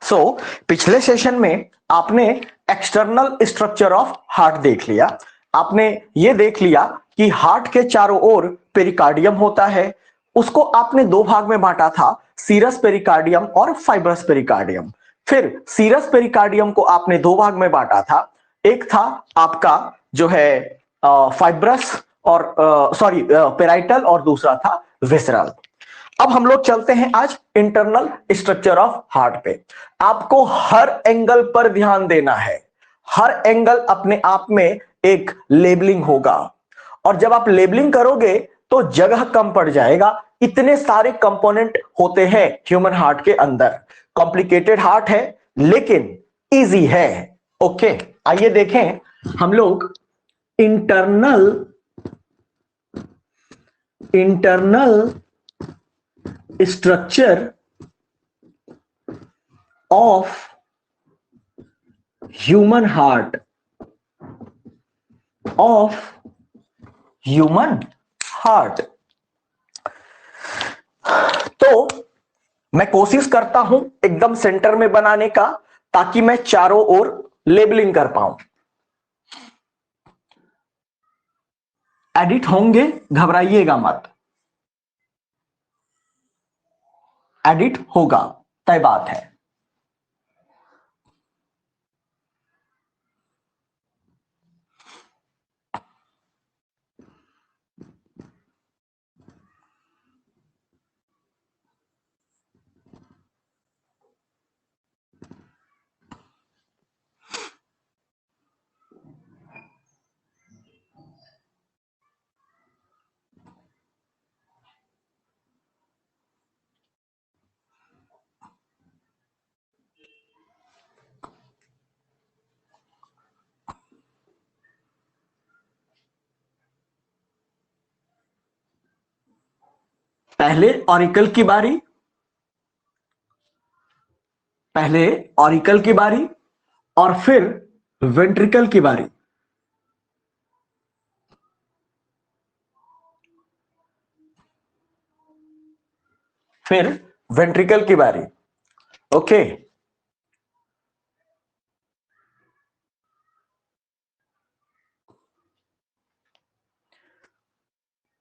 पिछले सेशन में आपने एक्सटर्नल स्ट्रक्चर ऑफ हार्ट देख लिया। आपने ये देख लिया कि हार्ट के चारों ओर पेरिकार्डियम होता है। उसको आपने दो भाग में बांटा था, सीरस पेरिकार्डियम और फाइब्रस पेरिकार्डियम। फिर सीरस पेरिकार्डियम को आपने दो भाग में बांटा था, एक था आपका जो है फाइब्रस और पेराइटल, और दूसरा था विसरल। अब हम लोग चलते हैं आज इंटरनल स्ट्रक्चर ऑफ हार्ट पे। आपको हर एंगल पर ध्यान देना है। हर एंगल अपने आप में एक लेबलिंग होगा, और जब आप लेबलिंग करोगे तो जगह कम पड़ जाएगा। इतने सारे कंपोनेंट होते हैं ह्यूमन हार्ट के अंदर। कॉम्प्लिकेटेड हार्ट है लेकिन इजी है। ओके, आइए देखें हम लोग internal structure of human heart तो मैं कोशिश करता हूं एकदम सेंटर में बनाने का, ताकि मैं चारों ओर लेबलिंग कर पाऊं। एडिट होंगे, घबराइएगा मत, एडिट होगा, तय बात है। पहले ऑरिकल की बारी और फिर वेंट्रिकल की बारी। फिर वेंट्रिकल की बारी। ओके,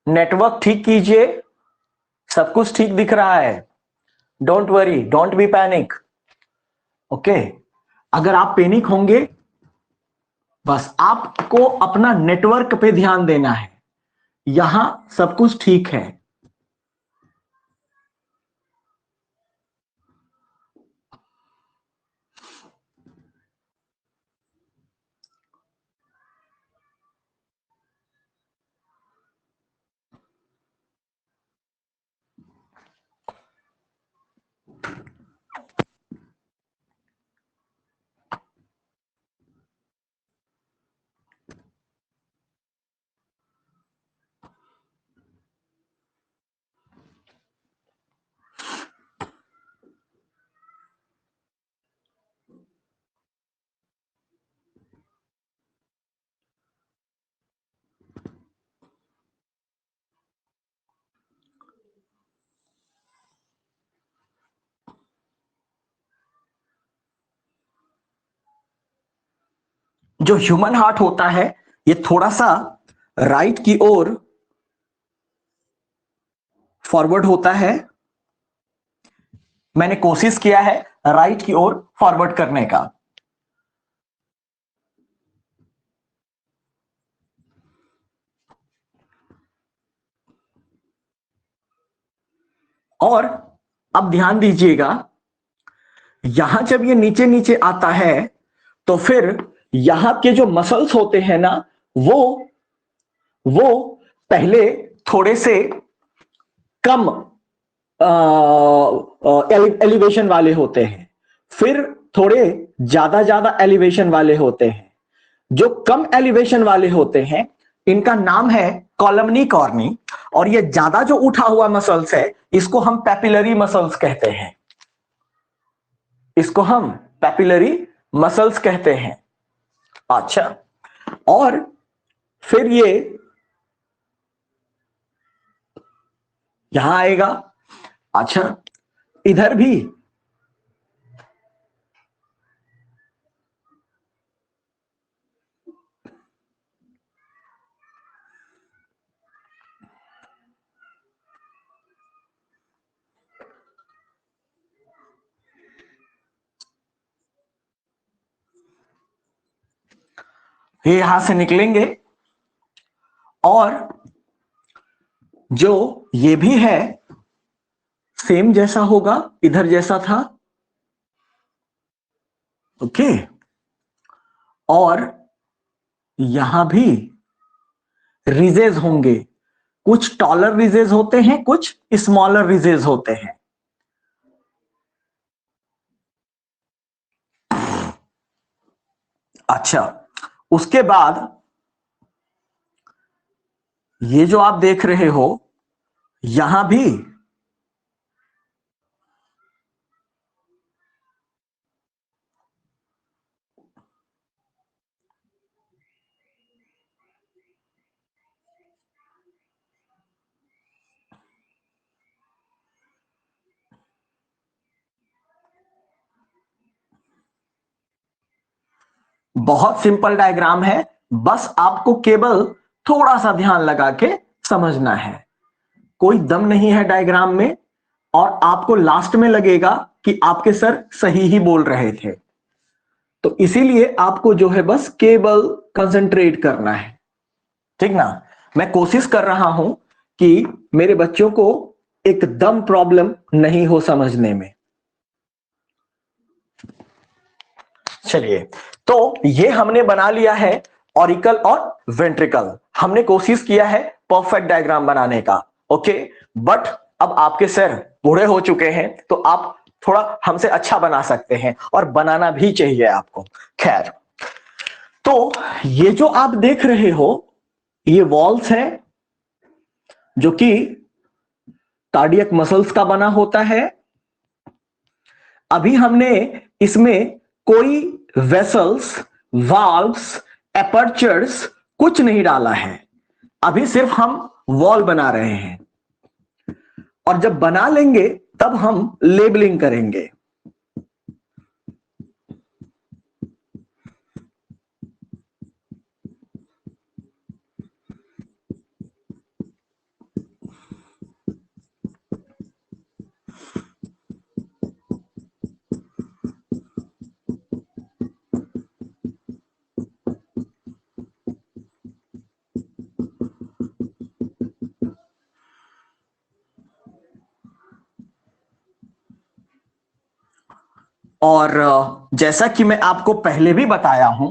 नेटवर्क ठीक कीजिए, सब कुछ ठीक दिख रहा है। Don't worry, don't be panic. Okay, अगर आप पैनिक होंगे, बस आपको अपना नेटवर्क पे ध्यान देना है। यहां सब कुछ ठीक है। जो ह्यूमन हार्ट होता है, ये थोड़ा सा राइट की ओर फॉरवर्ड होता है। मैंने कोशिश किया है राइट की ओर फॉरवर्ड करने का। और अब ध्यान दीजिएगा, यहां जब ये नीचे नीचे आता है, तो फिर यहां के जो मसल्स होते हैं ना, वो पहले थोड़े से कम एलिवेशन वाले होते हैं, फिर थोड़े ज्यादा ज्यादा एलिवेशन वाले होते हैं। जो कम एलिवेशन वाले होते हैं, इनका नाम है कॉलमनी कॉर्नी, और ये ज्यादा जो उठा हुआ मसल्स है, इसको हम पैपिलरी मसल्स कहते हैं। इसको हम पैपिलरी मसल्स कहते हैं। अच्छा, और फिर ये यहां आएगा। अच्छा, इधर भी ये यहां से निकलेंगे और जो ये भी है सेम जैसा होगा, इधर जैसा था। ओके, और यहां भी रिजेज होंगे, कुछ टॉलर रिजेज होते हैं, कुछ स्मॉलर रिजेज होते हैं। अच्छा, उसके बाद ये जो आप देख रहे हो यहां भी बहुत सिंपल डायग्राम है, बस आपको केवल थोड़ा सा ध्यान लगा के समझना है। कोई दम नहीं है डायग्राम में, और आपको लास्ट में लगेगा कि आपके सर सही ही बोल रहे थे। तो इसीलिए आपको जो है बस केवल कंसंट्रेट करना है, ठीक ना। मैं कोशिश कर रहा हूं कि मेरे बच्चों को एकदम प्रॉब्लम नहीं हो समझने में। चलिए, तो ये हमने बना लिया है ऑरिकल और वेंट्रिकल। हमने कोशिश किया है परफेक्ट डायग्राम बनाने का। ओके, बट अब आपके सर बूढ़े हो चुके हैं, तो आप थोड़ा हमसे अच्छा बना सकते हैं, और बनाना भी चाहिए आपको। खैर, तो ये जो आप देख रहे हो ये वॉल्स है, जो कि कार्डियक मसल्स का बना होता है। अभी हमने इसमें कोई वेसल्स, वाल्व्स, एपर्चर्स कुछ नहीं डाला है। अभी सिर्फ हम वॉल बना रहे हैं, और जब बना लेंगे तब हम लेबलिंग करेंगे। और जैसा कि मैं आपको पहले भी बताया हूं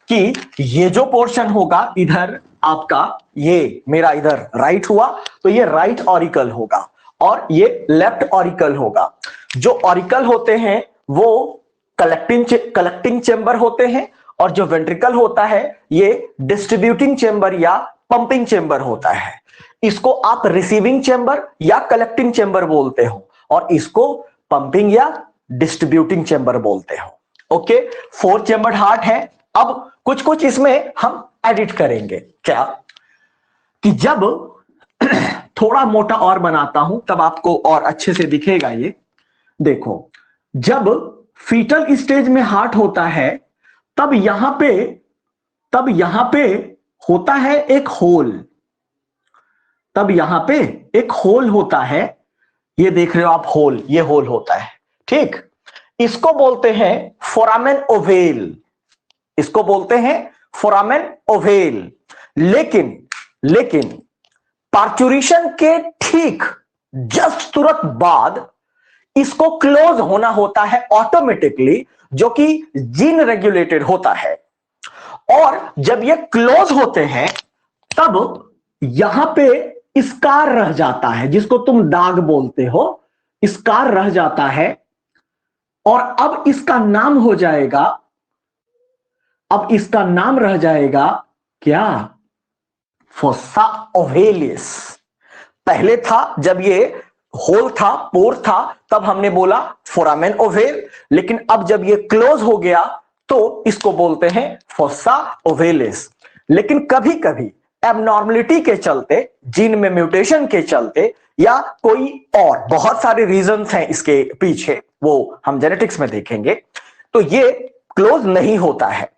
कि ये जो पोर्शन होगा इधर आपका, ये मेरा इधर राइट हुआ, तो ये राइट ऑरिकल होगा, और ये लेफ्ट ऑरिकल होगा। जो ऑरिकल होते हैं वो कलेक्टिंग चेंबर होते हैं, और जो वेंट्रिकल होता है ये डिस्ट्रीब्यूटिंग चेंबर या पंपिंग चेंबर होता है। इसको आप रिसीविंग चेंबर या कलेक्टिंग चेंबर बोलते हो, और इसको पंपिंग या डिस्ट्रीब्यूटिंग चेंबर बोलते हो। ओके, 4 चेंबर हार्ट है। अब कुछ कुछ इसमें हम एडिट करेंगे। क्या कि जब थोड़ा मोटा और बनाता हूं तब आपको और अच्छे से दिखेगा। ये देखो, जब फीटल स्टेज में हार्ट होता है तब यहां पे होता है एक होल, तब यहां पे एक होल होता है। ये देख रहे हो आप होल, ये होल होता है, ठीक। इसको बोलते हैं फोरामेन ओवेल, इसको बोलते हैं फोरामेन ओवेल। लेकिन पार्चुरेशन के ठीक जस्ट तुरंत बाद इसको क्लोज होना होता है ऑटोमेटिकली, जो कि जीन रेगुलेटेड होता है। और जब ये क्लोज होते हैं तब यहां पे स्कार रह जाता है, जिसको तुम दाग बोलते हो, स्कार रह जाता है। और अब इसका नाम हो जाएगा, अब इसका नाम रह जाएगा क्या? Fossa ovalis. पहले था जब ये होल था, पोर था, तब हमने बोला फोरामेन ओवेल, लेकिन अब जब ये क्लोज हो गया तो इसको बोलते हैं फोसा ओवेलिस। लेकिन कभी कभी एबनॉर्मलिटी के चलते, जीन में म्यूटेशन के चलते, या कोई और बहुत सारे रीजंस हैं इसके पीछे, वो हम जेनेटिक्स में देखेंगे, तो ये क्लोज नहीं होता है।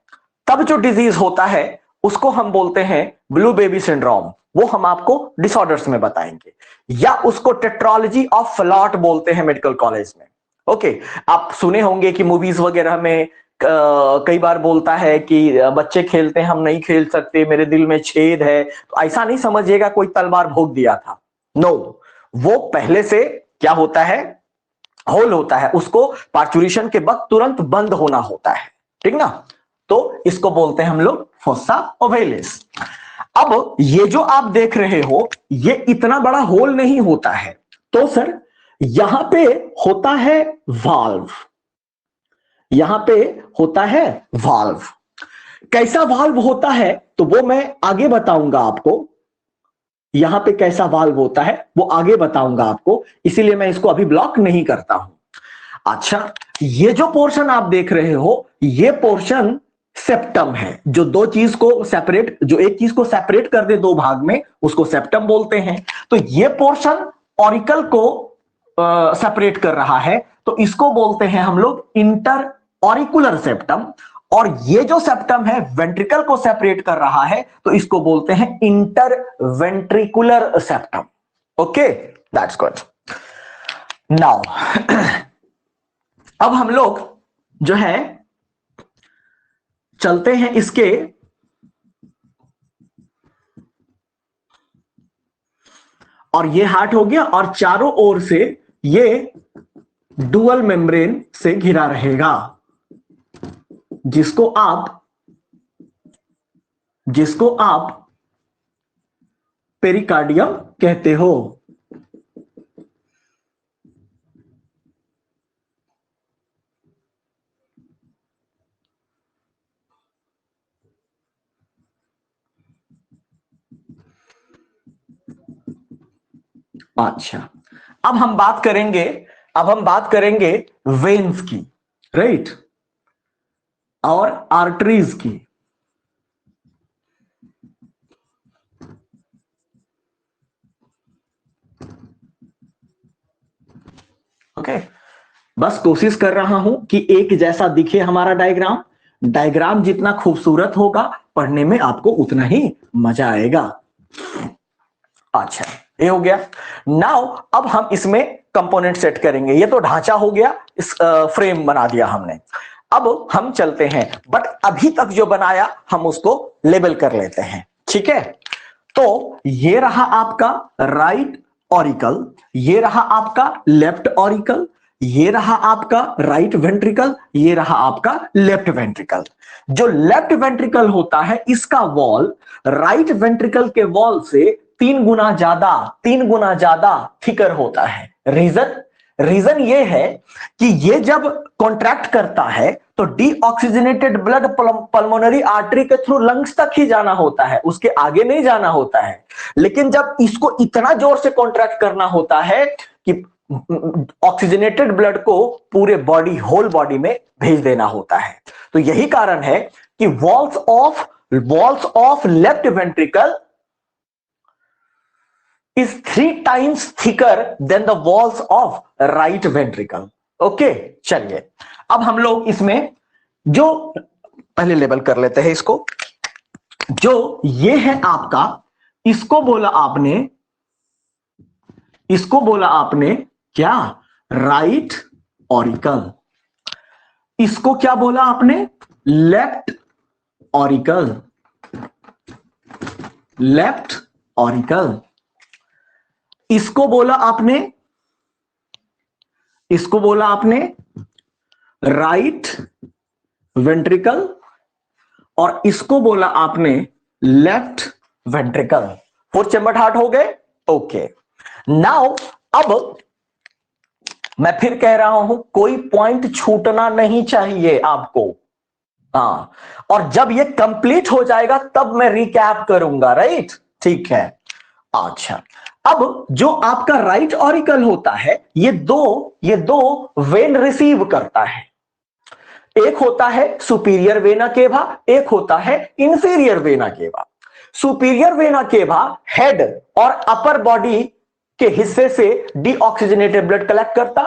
तब जो डिजीज होता है उसको हम बोलते हैं ब्लू बेबी सिंड्रोम। वो हम आपको डिसऑर्डर्स में बताएंगे, या उसको टेट्रोलॉजी ऑफ फ्लॉट बोलते हैं मेडिकल कॉलेज में। ओके, आप सुने होंगे कि मूवीज वगैरह में कई बार बोलता है कि बच्चे खेलते हैं, हम नहीं खेल सकते, मेरे दिल में छेद है, तो ऐसा नहीं समझिएगा कोई तलवार भोंक दिया था। नो, वो पहले से क्या होता है, होल होता है, उसको पार्चुरेशन के वक्त तुरंत बंद होना होता है, ठीक ना। तो इसको बोलते हैं हम लोग फोसा ओवेलिस। अब ये जो आप देख रहे हो, ये इतना बड़ा होल नहीं होता है, तो सर यहां पे होता है वाल्व, यहां पे होता है वाल्व। कैसा वाल्व होता है तो वो मैं आगे बताऊंगा आपको, यहां पे कैसा वाल्व होता है वो आगे बताऊंगा आपको, इसीलिए मैं इसको अभी ब्लॉक नहीं करता हूं। अच्छा, ये जो पोर्शन आप देख रहे हो, ये पोर्शन सेप्टम है, जो दो चीज को सेपरेट, जो एक चीज को सेपरेट कर दे दो भाग में, उसको सेप्टम बोलते हैं। तो ये पोर्शन ऑरिकल को सेपरेट कर रहा है, तो इसको बोलते हैं हम लोग इंटर ऑरिकुलर सेप्टम। और ये जो सेप्टम है वेंट्रिकल को सेपरेट कर रहा है, तो इसको बोलते हैं inter ventricular septum. Okay, that's good. Now अब हम लोग जो है चलते हैं इसके और ये हार्ट हो गया, और चारों ओर से ये डुअल मेम्ब्रेन से घिरा रहेगा, जिसको आप पेरिकार्डियम कहते हो। अच्छा, अब हम बात करेंगे, वेन्स की, राइट, और आर्टरीज की। ओके, बस कोशिश कर रहा हूं कि एक जैसा दिखे हमारा डायग्राम। डायग्राम जितना खूबसूरत होगा, पढ़ने में आपको उतना ही मजा आएगा। अच्छा, ये हो गया। नाउ अब हम इसमें कंपोनेंट सेट करेंगे। ये तो ढांचा हो गया, इस फ्रेम बना दिया हमने। अब हम चलते हैं, बट अभी तक जो बनाया हम उसको लेबल कर लेते हैं, ठीक है। तो ये रहा आपका राइट ऑरिकल, ये रहा आपका लेफ्ट ऑरिकल, ये रहा आपका राइट वेंट्रिकल, ये रहा आपका लेफ्ट वेंट्रिकल। जो लेफ्ट वेंट्रिकल होता है, इसका वॉल राइट वेंट्रिकल के वॉल से 3 गुना ज्यादा थिकर होता है। रीजन ये है कि ये जब कॉन्ट्रैक्ट करता है तो डीऑक्सीजनेटेड ब्लड पल्मोनरी आर्टरी के थ्रू लंग्स तक ही जाना होता है, उसके आगे नहीं जाना होता है। लेकिन जब इसको इतना जोर से कॉन्ट्रैक्ट करना होता है कि ऑक्सीजनेटेड ब्लड को पूरे बॉडी, होल बॉडी में भेज देना होता है। तो यही कारण है कि walls of left ventricle is 3 times thicker than the walls of right ventricle. Okay, चलिए अब हम लोग इसमें जो पहले लेबल कर लेते हैं इसको। जो ये है आपका, इसको बोला आपने क्या, राइट ऑरिकल। इसको क्या बोला आपने, लेफ्ट ऑरिकल, लेफ्ट ऑरिकल। इसको बोला आपने राइट वेंट्रिकल, और इसको बोला आपने लेफ्ट वेंट्रिकल। 4 चेम्बर्ड हार्ट हो गए। ओके, नाउ अब मैं फिर कह रहा हूं, कोई पॉइंट छूटना नहीं चाहिए आपको। हाँ, और जब ये कंप्लीट हो जाएगा तब मैं रिकैप करूंगा, राइट, ठीक है। अच्छा, अब जो आपका राइट ऑरिकल होता है, ये दो वेन रिसीव करता है। एक होता है सुपीरियर वेना केवा, एक होता है inferior vena cava. Superior vena cava head और अपर बॉडी के हिस्से से डीऑक्सीजनेटेड ब्लड कलेक्ट करता,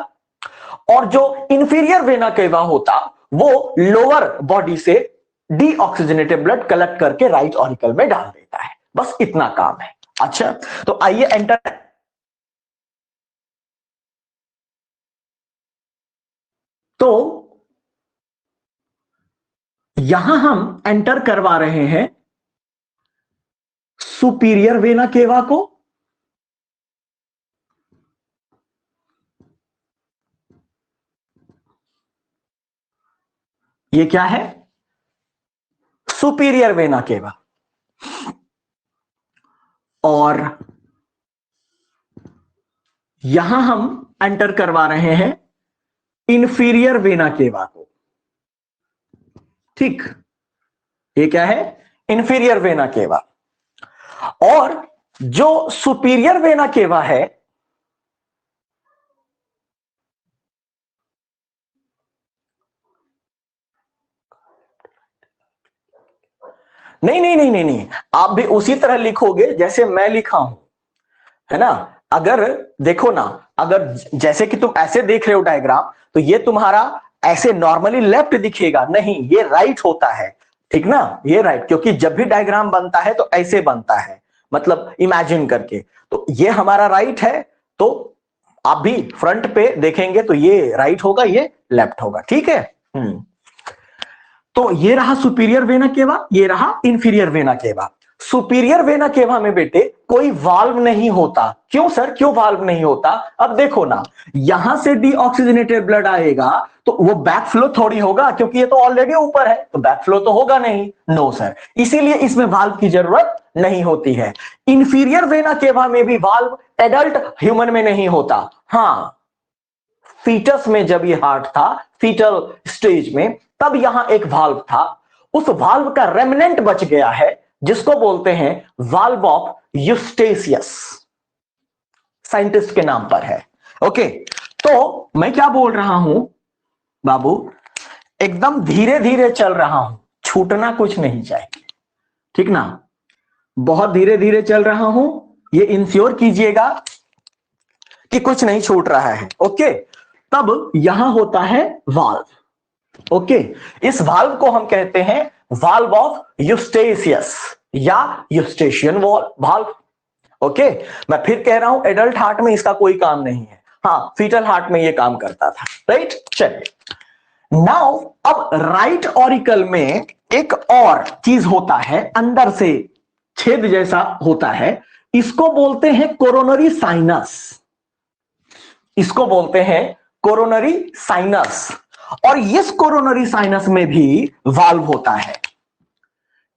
और जो इंफीरियर वेना केवा होता वो लोअर बॉडी से डीऑक्सीजनेटेड ब्लड कलेक्ट करके राइट ऑरिकल में डाल देता है। बस इतना काम है। अच्छा, तो आइए एंटर। तो यहां हम एंटर करवा रहे हैं सुपीरियर वेना केवा को, ये क्या है, सुपीरियर वेना केवा, और यहां हम एंटर करवा रहे हैं इंफीरियर वेना केवा को। ठीक, ये क्या है, इंफीरियर वेना केवा। और जो सुपीरियर वेना केवा है, नहीं नहीं नहीं नहीं नहीं, आप भी उसी तरह लिखोगे जैसे मैं लिखा हूं, है ना। अगर देखो ना, अगर जैसे कि तुम ऐसे देख रहे हो डायग्राम, तो ये तुम्हारा ऐसे नॉर्मली लेफ्ट दिखेगा, नहीं ये राइट होता है, ठीक ना, ये राइट, क्योंकि जब भी डायग्राम बनता है तो ऐसे बनता है, मतलब इमेजिन करके। तो ये हमारा राइट है, तो आप भी फ्रंट पे देखेंगे तो ये राइट होगा, ये लेफ्ट होगा, ठीक है। तो ये रहा सुपीरियर वेना केवा, ये रहा inferior vena cava. Superior vena cava में बेटे कोई वाल्व नहीं होता। क्यों सर, क्यों वाल्व नहीं होता? अब देखो ना, यहां से डीऑक्सीजनेटेड ब्लड आएगा तो वो बैक फ्लो थोड़ी होगा, क्योंकि ये तो ऑलरेडी ऊपर है, तो बैक फ्लो तो होगा नहीं। नो सर, इसीलिए इसमें वाल्व की जरूरत नहीं होती है। इंफीरियर वेना केवा में भी वाल्व एडल्ट ह्यूमन में नहीं होता। हाँ, फीटस में जब ये हार्ट था, फीटल स्टेज में, तब यहां एक वाल्व था। उस वाल्व का रेमिनेंट बच गया है, जिसको बोलते हैं वाल्व ऑफ यूस्टेशियस, साइंटिस्ट के नाम पर है। ओके, तो मैं क्या बोल रहा हूं बाबू, एकदम धीरे धीरे चल रहा हूं, छूटना कुछ नहीं चाहिए, ठीक ना, बहुत धीरे धीरे चल रहा हूं, ये इंश्योर कीजिएगा कि कुछ नहीं छूट रहा है। ओके, तब यहां होता है वाल्व। ओके, इस वाल्व को हम कहते हैं वाल्व ऑफ यूस्टेशियस या यूस्टेशियन वाल्व। ओके, मैं फिर कह रहा हूं, एडल्ट हार्ट में इसका कोई काम नहीं है, हाँ फीटल हार्ट में ये काम करता था, राइट। चलिए, नाउ अब राइट ऑरिकल में एक और चीज होता है, अंदर से छेद जैसा होता है, इसको बोलते हैं कोरोनरी साइनस, इसको बोलते हैं कोरोनरी साइनस। और इस कोरोनरी साइनस में भी वाल्व होता है,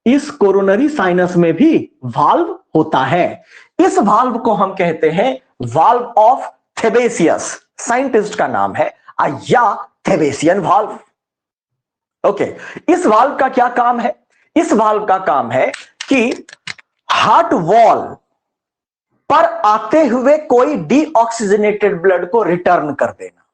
इस कोरोनरी साइनस में भी वाल्व होता है। इस वाल्व को हम कहते हैं वाल्व ऑफ थेबेसियस, साइंटिस्ट का नाम है, या थेबेसियन वाल्व। ओके, इस वाल्व का क्या काम है? इस वाल्व का काम है कि हार्ट वॉल पर आते हुए कोई डीऑक्सीजनेटेड ब्लड को रिटर्न कर देना।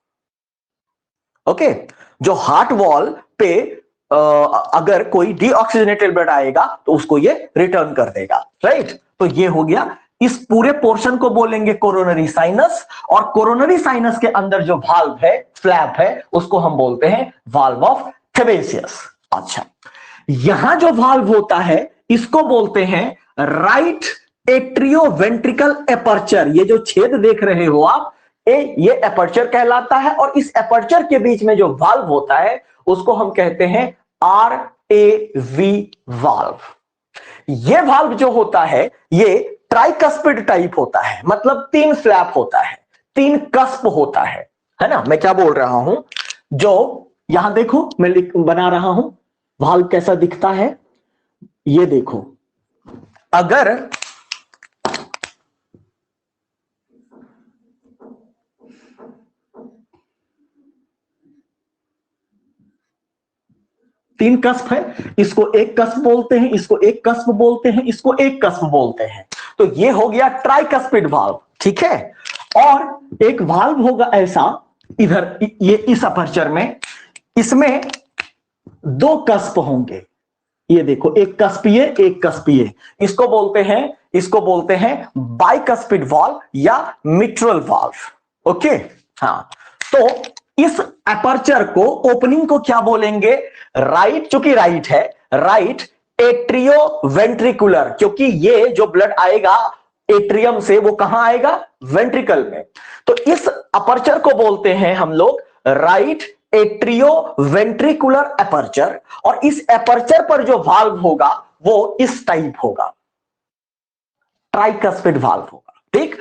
ओके, जो हार्ट वॉल पे अगर कोई डीऑक्सीजनेटेड ब्लड आएगा तो उसको ये रिटर्न कर देगा, राइट। तो ये हो गया, इस पूरे पोर्शन को बोलेंगे कोरोनरी साइनस, और कोरोनरी साइनस के अंदर जो वाल्व है, फ्लैप है, उसको हम बोलते हैं वाल्व ऑफ थेबेसियस। अच्छा, यहां जो वाल्व होता है इसको बोलते हैं राइट एट्रियोवेंट्रिकल एपर्चर। ये जो छेद देख रहे हो आप, ये एपर्चर कहलाता है, और इस एपर्चर के बीच में जो वाल्व होता है उसको हम कहते हैं RAV वाल्व। ये वाल्व जो होता है ये ट्राइकस्पिड टाइप होता है, मतलब 3 फ्लैप होता है, 3 कस्प होता है ना। मैं क्या बोल रहा हूं, जो यहां देखो मैं बना रहा हूं वाल्व कैसा दिखता है, ये देखो, अगर तीन कस्प है, इसको एक कस्प बोलते हैं, इसको एक कस्प बोलते हैं, इसको एक कस्प बोलते हैं, तो ये हो गया ट्राइकस्पिड वाल्व, ठीक है। और एक वाल्व होगा ऐसा इधर, ये इस अपर्चर में, इसमें 2 कस्प होंगे, ये देखो, एक कस्पीय एक कस्पीय, इसको बोलते हैं बाइकस्पिड वाल्व या मिट्रल वाल्व। ओके, हाँ, तो इस अपर्चर को, ओपनिंग को क्या बोलेंगे? राइट, चूंकि राइट है, राइट एट्रियोवेंट्रिकुलर, क्योंकि ये जो ब्लड आएगा एट्रियम से वो कहां आएगा? वेंट्रिकल में। तो इस अपर्चर को बोलते हैं हम लोग राइट एट्रियो वेंट्रिकुलर एपर्चर, और इस एपर्चर पर जो वाल्व होगा वो इस टाइप होगा, ट्राइकस्पिड वाल्व होगा। ठीक,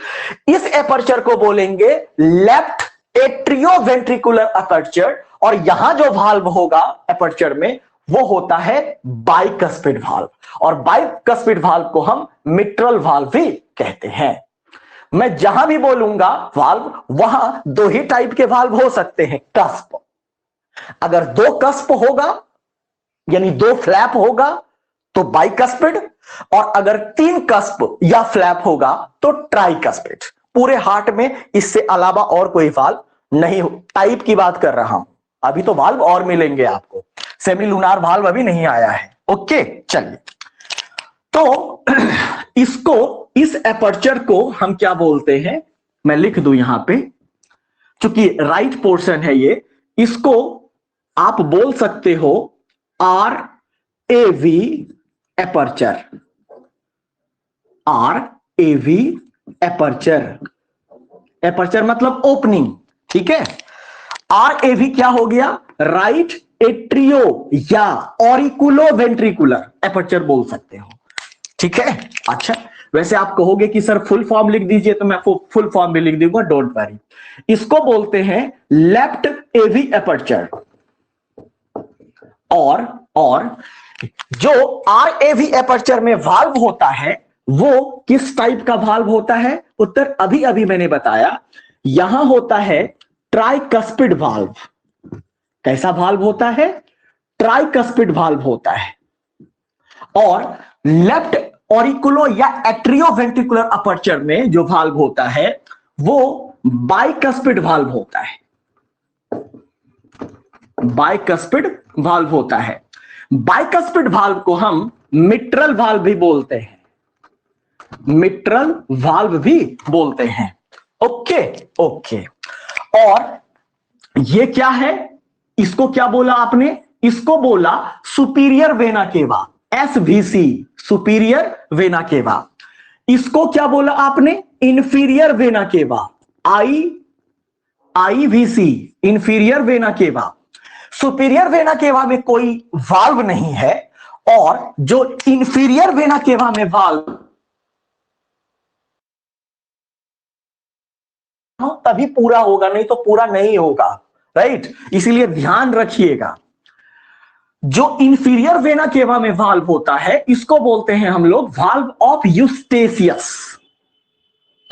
इस एपर्चर को बोलेंगे लेफ्ट एट्रियो वेंट्रिकुलर एपर्चर, और यहां जो वाल्व होगा एपर्चर में वो होता है बाइकस्पिड वाल्व, और बाइकस्पिड वाल्व को हम मिट्रल वाल्व भी कहते हैं। मैं जहां भी बोलूंगा वाल्व, वहां दो ही टाइप के वाल्व हो सकते हैं, कस्प। अगर दो कस्प होगा यानी दो फ्लैप होगा तो बाइकस्पिड, और अगर तीन कस्प या फ्लैप होगा तो ट्राइकस्पिड। पूरे हार्ट में इससे अलावा और कोई वाल्व नहीं हो, टाइप की बात कर रहा हूं। अभी तो वाल्व और मिलेंगे आपको, सेमी लूनार वाल्व अभी नहीं आया है। ओके, चलिए, तो इसको, इस एपर्चर को हम क्या बोलते हैं, मैं लिख दूं यहां पे, चूंकि राइट पोर्शन है ये, इसको आप बोल सकते हो R A V aperture, R A V aperture. Aperture मतलब ओपनिंग, ठीक है। आर ए वी क्या हो गया, राइट एट्रियो या ऑरिकुलो वेंट्रिकुलर एपर्चर बोल सकते हो, ठीक है। अच्छा, वैसे आप कहोगे कि सर फुल फॉर्म लिख दीजिए, तो मैं फुल फॉर्म भी लिख दूंगा, डोंट वरी। इसको बोलते हैं लेफ्ट एवी एपर्चर, और जो आर एवी एपर्चर में वाल्व होता है वो किस टाइप का वाल्व होता है, उत्तर अभी अभी मैंने बताया, यहां होता है ट्राइकस्पिड वाल्व। कैसा वाल्व होता है, ट्राइकस्पिड वाल्व होता है। और लेफ्ट ऑरिकुलो या एट्रियो वेंट्रिकुलर अपर्चर में जो वाल्व होता है वो बाइकस्पिड वाल्व होता है, बाइकस्पिड वाल्व होता है। बाइकस्पिड वाल्व को हम मिट्रल वाल्व भी बोलते हैं, मिट्रल वाल्व भी बोलते हैं। ओके ओके, और ये क्या है, इसको क्या बोला आपने, इसको बोला superior vena cava, SVC, superior vena cava. इसको क्या बोला आपने, inferior vena cava, IVC, inferior vena cava. Superior vena cava में कोई वाल्व नहीं है, और जो इंफीरियर वेना केवा में वाल्व तभी पूरा होगा, नहीं तो पूरा नहीं होगा, राइट। इसीलिए ध्यान रखिएगा, जो इंफीरियर वेना केवा में वाल्व होता है इसको बोलते हैं हम लोग वाल्व ऑफ यूस्टेशियस।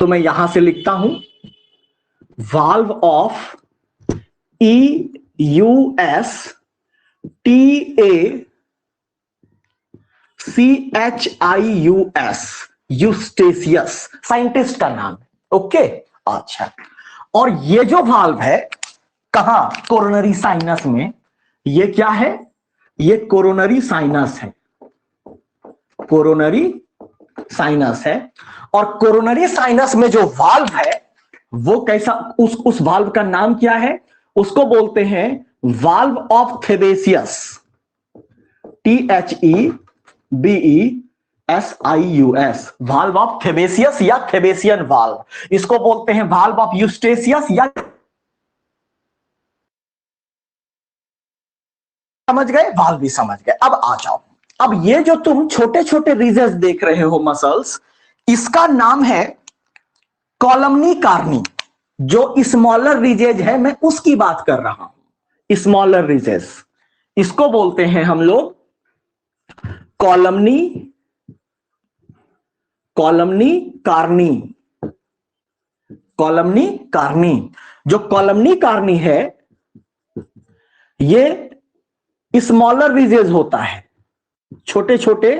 तो मैं यहां से लिखता हूं valve of E U S T A C H I U S, Eustachius scientist का नाम है। ओके, अच्छा, और ये जो वाल्व है कहां, कोरोनरी साइनस में, ये क्या है, ये कोरोनरी साइनस है, कोरोनरी साइनस है। और कोरोनरी साइनस में जो वाल्व है वो कैसा, उस वाल्व का नाम क्या है, उसको बोलते हैं valve of Thebesius, THEBESIUS, valve of Thebesius या थेबेसियन वाल्व। इसको बोलते हैं वाल्व ऑफ यूस्टेशियस या, समझ गए, वाल्व भी समझ गए। अब आ जाओ, अब ये जो तुम छोटे छोटे रीजन्स देख रहे हो मसल्स, इसका नाम है कॉलमनी कार्नी। जो स्मॉलर रीजेज है मैं उसकी बात कर रहा हूं, स्मॉलर रीजेस, इसको बोलते हैं हम लोग कॉलमनी, कॉलमनी कार्नी, कॉलमनी कार्नी। जो कॉलमनी कार्नी है ये स्मॉलर रीजेज होता है, छोटे छोटे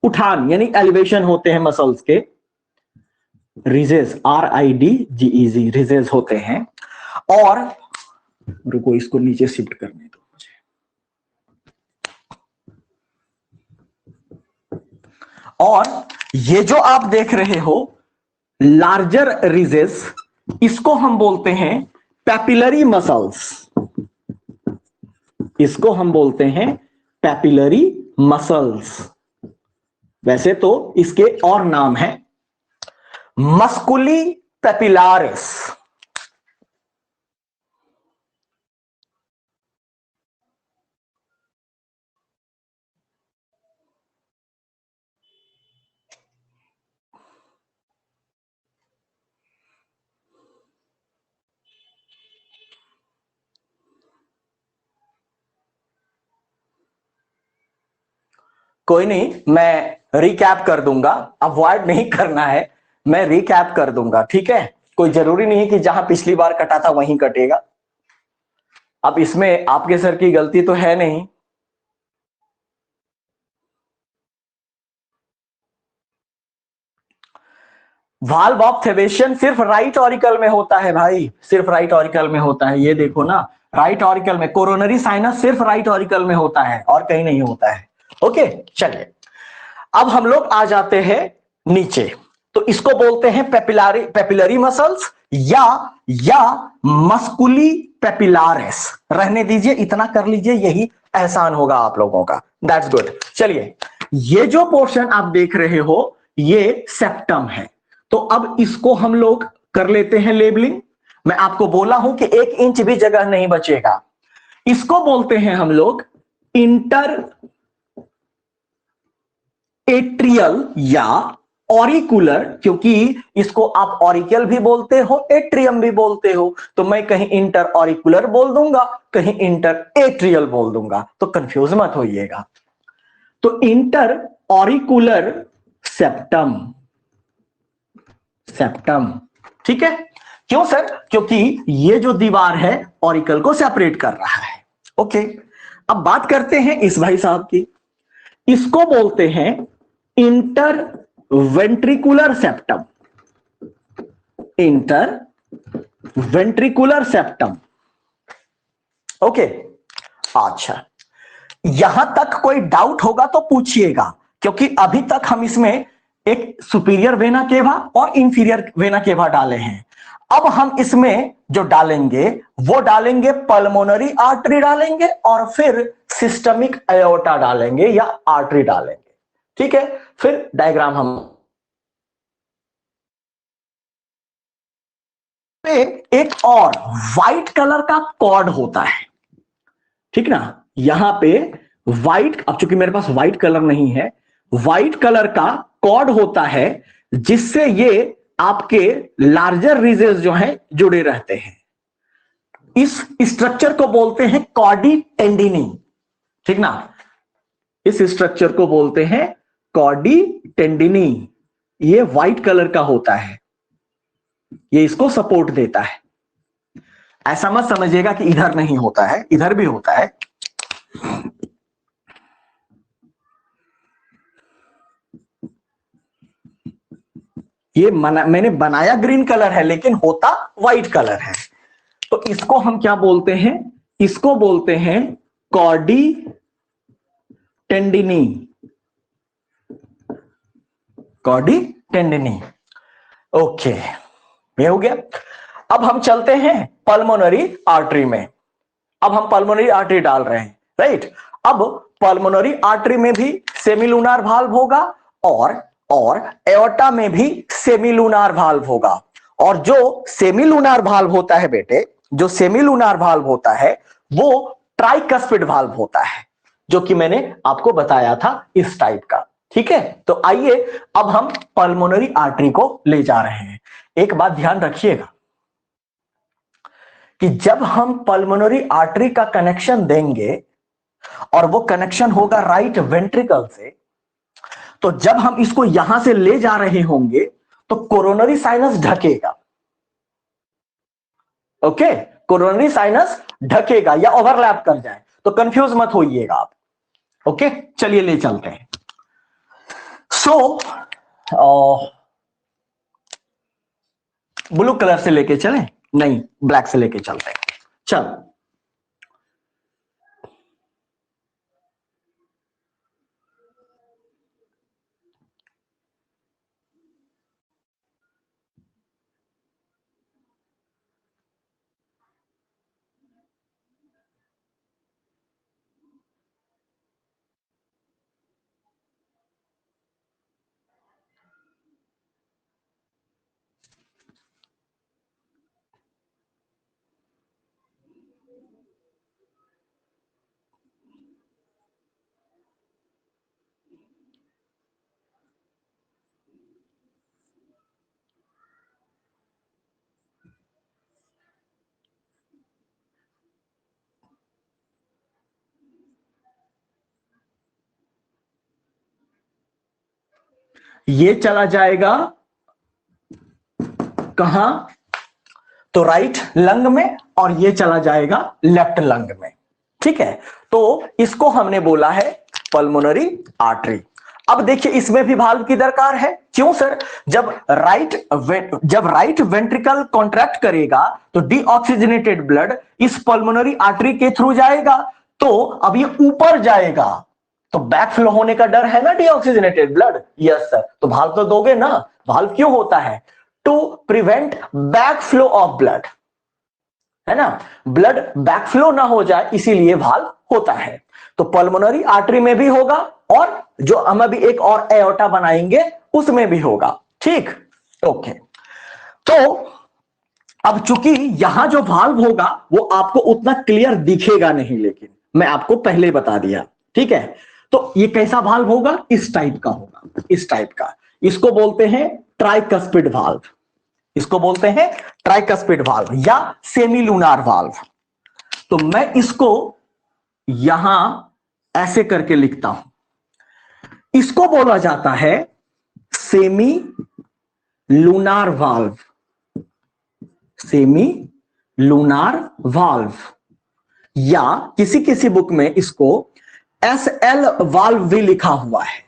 उठान यानी एलिवेशन होते हैं मसल्स के, रिजेज, RIDGEZ, रिजेज होते हैं। और रुको, इसको नीचे शिफ्ट करने दो मुझे। और ये जो आप देख रहे हो लार्जर रिजेस, इसको हम बोलते हैं पैपिलरी मसल्स, इसको हम बोलते हैं पैपिलरी मसल्स। वैसे तो इसके और नाम है मस्कुली पेपिलारिस, कोई नहीं, मैं रिकैप कर दूंगा, अवॉइड नहीं करना है, मैं रिकैप कर दूंगा, ठीक है। कोई जरूरी नहीं है कि जहां पिछली बार कटा था वहीं कटेगा। अब इसमें आपके सर की गलती तो है नहीं। वाल्व ऑफ थेवेशियन सिर्फ राइट ऑरिकल में होता है भाई, सिर्फ राइट ऑरिकल में होता है, ये देखो ना, राइट ऑरिकल में। कोरोनरी साइनस सिर्फ राइट ऑरिकल में होता है और कहीं नहीं होता है। ओके, चलिए अब हम लोग आ जाते हैं नीचे। तो इसको बोलते हैं पेपिलरी, पेपिलरी मसल्स या मस्कुली पेपिलारिस। रहने दीजिए, इतना कर लीजिए, यही एहसान होगा आप लोगों का। That's good. चलिए, ये जो पोर्शन आप देख रहे हो ये सेप्टम है। तो अब इसको हम लोग कर लेते हैं लेबलिंग। मैं आपको बोला हूं कि 1 इंच भी जगह नहीं बचेगा। इसको बोलते हैं हम लोग इंटर एट्रियल या ऑरिकुलर, क्योंकि इसको आप ऑरिकल भी बोलते हो, एट्रियम भी बोलते हो, तो मैं कहीं इंटर ऑरिकुलर बोल दूंगा, कहीं इंटर एट्रियल बोल दूंगा, तो कंफ्यूज मत होइएगा। तो इंटर ऑरिकुलर सेप्टम, सेप्टम, ठीक है। क्यों सर? क्योंकि ये जो दीवार है ऑरिकल को सेपरेट कर रहा है। ओके, अब बात करते हैं इस भाई साहब की। इसको बोलते हैं inter ventricular septum, inter ventricular septum. Okay, अच्छा, यहां तक कोई डाउट होगा तो पूछिएगा, क्योंकि अभी तक हम इसमें एक सुपीरियर वेना केवा और इंफीरियर वेना केवा डाले हैं। अब हम इसमें जो डालेंगे वो डालेंगे पल्मोनरी आर्टरी डालेंगे और फिर सिस्टमिक एओर्टा डालेंगे या आर्टरी डालेंगे, ठीक है। फिर डायग्राम हम पे एक और व्हाइट कलर का कॉर्ड होता है, ठीक ना। यहां पे व्हाइट, अब चूंकि मेरे पास व्हाइट कलर नहीं है, व्हाइट कलर का कॉर्ड होता है जिससे ये आपके लार्जर रीजेस जो हैं जुड़े रहते हैं। इस स्ट्रक्चर को बोलते हैं कॉर्डी टेंडिनी, ठीक ना। इस स्ट्रक्चर को बोलते हैं कॉर्डी टेंडिनी। ये व्हाइट कलर का होता है, ये इसको सपोर्ट देता है। ऐसा मत समझिएगा कि इधर नहीं होता है, इधर भी होता है। ये मैंने बनाया ग्रीन कलर है लेकिन होता व्हाइट कलर है। तो इसको हम क्या बोलते हैं? इसको बोलते हैं कॉर्डी टेंडिनी, कॉर्डी टेंडिनी। ओके, ये हो गया। अब हम चलते हैं पल्मोनरी आर्टरी में। अब हम पल्मोनरी आर्टरी डाल रहे हैं, राइट। अब पल्मोनरी आर्टरी में भी सेमिलूनार वाल्व होगा और एओर्टा में भी सेमिलूनार वाल्व होगा। और जो सेमिलूनार वाल्व होता है बेटे, जो सेमिलूनार वाल्व होता है वो ट्राइकस्पिड वाल्व होता है, जो कि मैंने आपको बताया था इस टाइप का, ठीक है। तो आइए अब हम पल्मोनरी आर्टरी को ले जा रहे हैं। एक बात ध्यान रखिएगा कि जब हम पल्मोनरी आर्टरी का कनेक्शन देंगे और वो कनेक्शन होगा राइट वेंट्रिकल से, तो जब हम इसको यहां से ले जा रहे होंगे तो कोरोनरी साइनस ढकेगा। ओके, कोरोनरी साइनस ढकेगा या ओवरलैप कर जाए, तो कंफ्यूज मत होइएगा आप। ओके, चलिए ले चलते हैं। सो ब्लू कलर से लेके चलें? नहीं, ब्लैक से लेके चलते हैं। चल, ये चला जाएगा कहां, तो राइट लंग में, और ये चला जाएगा लेफ्ट लंग में। ठीक है, तो इसको हमने बोला है पल्मोनरी आर्टरी। अब देखिए इसमें भी वाल्व की दरकार है। क्यों सर? जब राइट वेंट्रिकल कॉन्ट्रैक्ट करेगा तो डीऑक्सीजनेटेड ब्लड इस पल्मोनरी आर्टरी के थ्रू जाएगा, तो अब ये ऊपर जाएगा, तो बैक फ्लो होने का डर है ना डीऑक्सीजनेटेड ब्लड। यस सर, तो वाल्व तो दोगे ना। वाल्व क्यों होता है? To prevent back flow of blood, है ना, ब्लड बैक फ्लो ना हो जाए, इसीलिए वाल्व होता है। तो पल्मोनरी आर्टरी में भी होगा, और जो हम अभी एक और एओर्टा बनाएंगे उसमें भी होगा। ठीक, ओके। तो अब चूंकि यहां जो वाल्व होगा वो आपको उतना क्लियर दिखेगा नहीं, लेकिन मैं आपको पहले बता दिया। ठीक है, तो ये कैसा वाल्व होगा? इस टाइप का होगा, इस टाइप का। इसको बोलते हैं ट्राइकस्पिड वाल्व, इसको बोलते हैं ट्राइकस्पिड वाल्व या सेमी लूनार वाल्व। तो मैं इसको यहां ऐसे करके लिखता हूं, इसको बोला जाता है semi lunar valve, semi lunar valve, या किसी किसी बुक में इसको एसएल वाल्व भी लिखा हुआ है,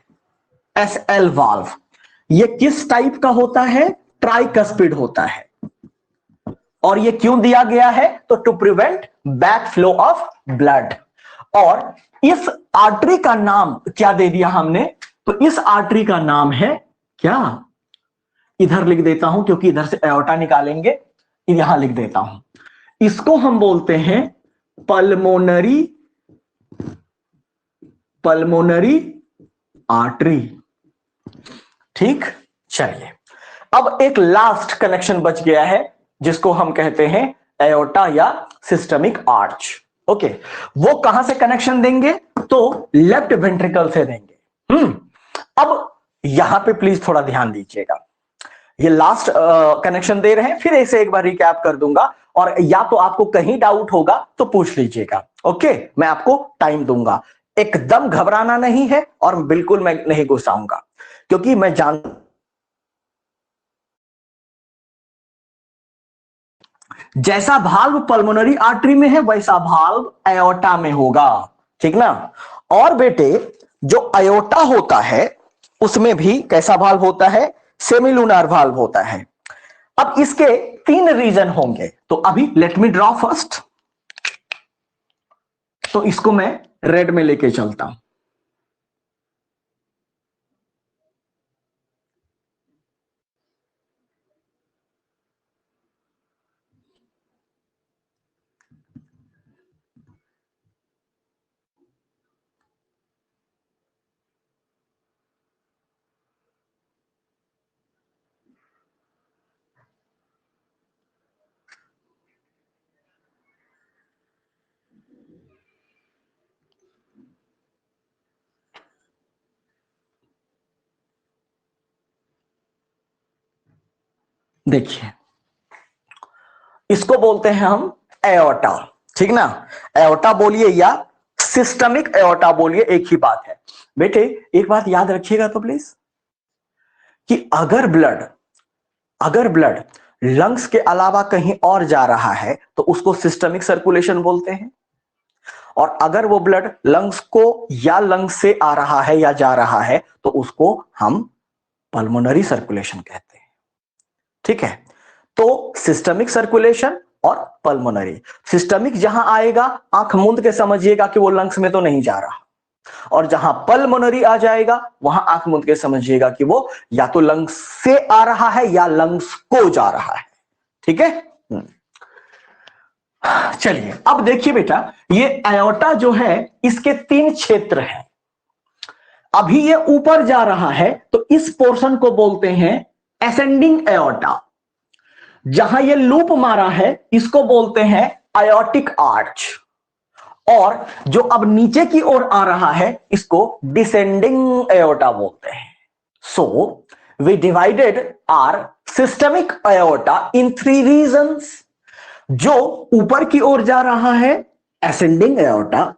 एसएल वाल्व। ये किस टाइप का होता है? ट्राइकस्पिड होता है। और ये क्यों दिया गया है? तो to prevent back flow of blood. और इस आर्टरी का नाम क्या दे दिया हमने? तो इस आर्टरी का नाम है क्या? इधर लिख देता हूं, क्योंकि इधर से एओर्टा निकालेंगे, यहां लिख देता हूं। इसको हम बोलते हैं पल्मोनरी आर्टरी। ठीक, चलिए अब एक लास्ट कनेक्शन बच गया है, जिसको हम कहते हैं एओर्टा या सिस्टमिक आर्च। ओके, वो कहां से कनेक्शन देंगे? तो लेफ्ट वेंट्रिकल से देंगे। अब यहां पे प्लीज थोड़ा ध्यान दीजिएगा, ये लास्ट कनेक्शन दे रहे हैं, फिर इसे एक बार रिकैप कर दूंगा, और या तो आपको कहीं डाउट होगा तो पूछ लीजिएगा। ओके, मैं आपको टाइम दूंगा, एकदम घबराना नहीं है, और बिल्कुल मैं नहीं गुस्साऊंगा, क्योंकि मैं जान जैसा भाल्व पल्मोनरी आर्टरी में है वैसा भाल्व एओर्टा में होगा। ठीक ना? और बेटे जो अयोटा होता है उसमें भी कैसा भाल्व होता है? सेमीलूनार भाल्व होता है। अब इसके 3 रीजन होंगे, तो अभी लेट मी ड्रॉ फर्स्ट। तो इसको मैं रेड में लेके चलता हूं। देखिए, इसको बोलते हैं हम एओर्टा। ठीक ना? एओर्टा बोलिए या सिस्टमिक एओर्टा बोलिए, एक ही बात है। बेटे एक बात याद रखिएगा तो प्लीज, कि अगर ब्लड लंग्स के अलावा कहीं और जा रहा है तो उसको सिस्टमिक सर्कुलेशन बोलते हैं, और अगर वो ब्लड लंग्स को या लंग्स से आ रहा है या जा रहा है तो उसको हम पल्मोनरी सर्कुलेशन कहते हैं। ठीक है, तो सिस्टमिक सर्कुलेशन और पल्मोनरी। सिस्टमिक जहां आएगा आंख मूंद के समझिएगा कि वो लंग्स में तो नहीं जा रहा, और जहां पल्मोनरी आ जाएगा वहां आंख मूंद के समझिएगा कि वो या तो लंग्स से आ रहा है या लंग्स को जा रहा है। ठीक है, चलिए अब देखिए बेटा, ये एओर्टा जो है इसके 3 क्षेत्र हैं। अभी ये ऊपर जा रहा है तो इस पोर्शन को बोलते हैं एसेंडिंग एओर्टा। जहां ये लूप मारा है इसको बोलते हैं आयोटिक आर्च, और जो अब नीचे की ओर आ रहा है इसको डिसेंडिंग एओर्टा बोलते हैं। So we divided our systemic aorta in 3 regions. जो ऊपर की ओर जा रहा है एसेंडिंग एओर्टा,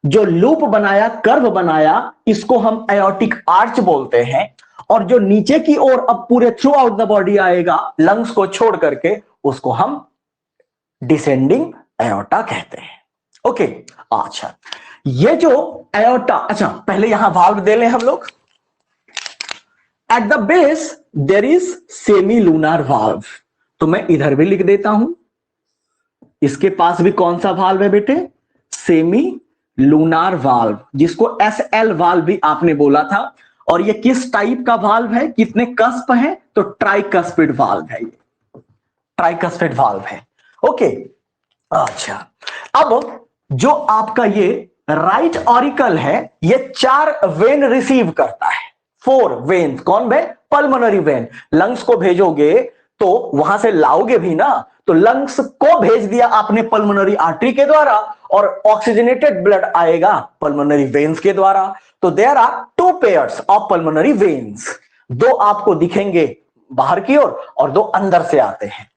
जो लूप बनाया, कर्व बनाया, इसको हम एओर्टिक आर्च बोलते हैं, और जो नीचे की ओर अब पूरे थ्रू आउट द बॉडी आएगा लंग्स को छोड़ करके, उसको हम डिसेंडिंग एओर्टा कहते हैं। ओके, अच्छा ये जो एओर्टा, अच्छा पहले यहां वाल्व दे लें हम लोग। At the base there is semi lunar valve, तो मैं इधर भी लिख देता हूं, इसके पास भी कौन सा वाल्व है बेटे, सेमी लूनार वाल्व, जिसको SL वाल्व भी आपने बोला था। और ये किस टाइप का वाल्व है, कितने कस्प है, तो ट्राइकस्पिड वाल्व है, ये ट्राइकस्पिड वाल्व है। ओके, अच्छा अब जो आपका ये राइट ऑरिकल है, ये 4 वेन रिसीव करता है, 4 वेन्स। कौन वे, पल्मोनरी वेन। लंग्स को भेजोगे तो वहां से लाओगे भी ना, तो लंग्स को भेज दिया आपने पल्मोनरी आर्टरी के द्वारा, और ऑक्सीजनेटेड ब्लड आएगा पल्मोनरी वेन्स के द्वारा। तो there are 2 pairs of pulmonary veins, 2 आपको दिखेंगे बाहर की ओर और 2 अंदर से आते हैं।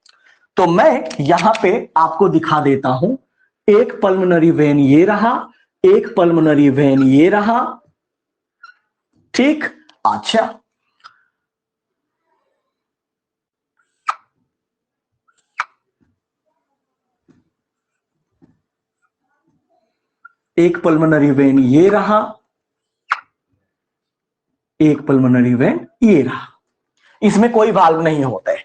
तो मैं यहां पे आपको दिखा देता हूं, एक पल्मोनरी वेन ये रहा, एक पल्मोनरी वेन ये रहा, ठीक। अच्छा एक पल्मोनरी वेन ये रहा, एक पल्मोनरी वेन ये रहा, इसमें कोई वाल्व नहीं होता है।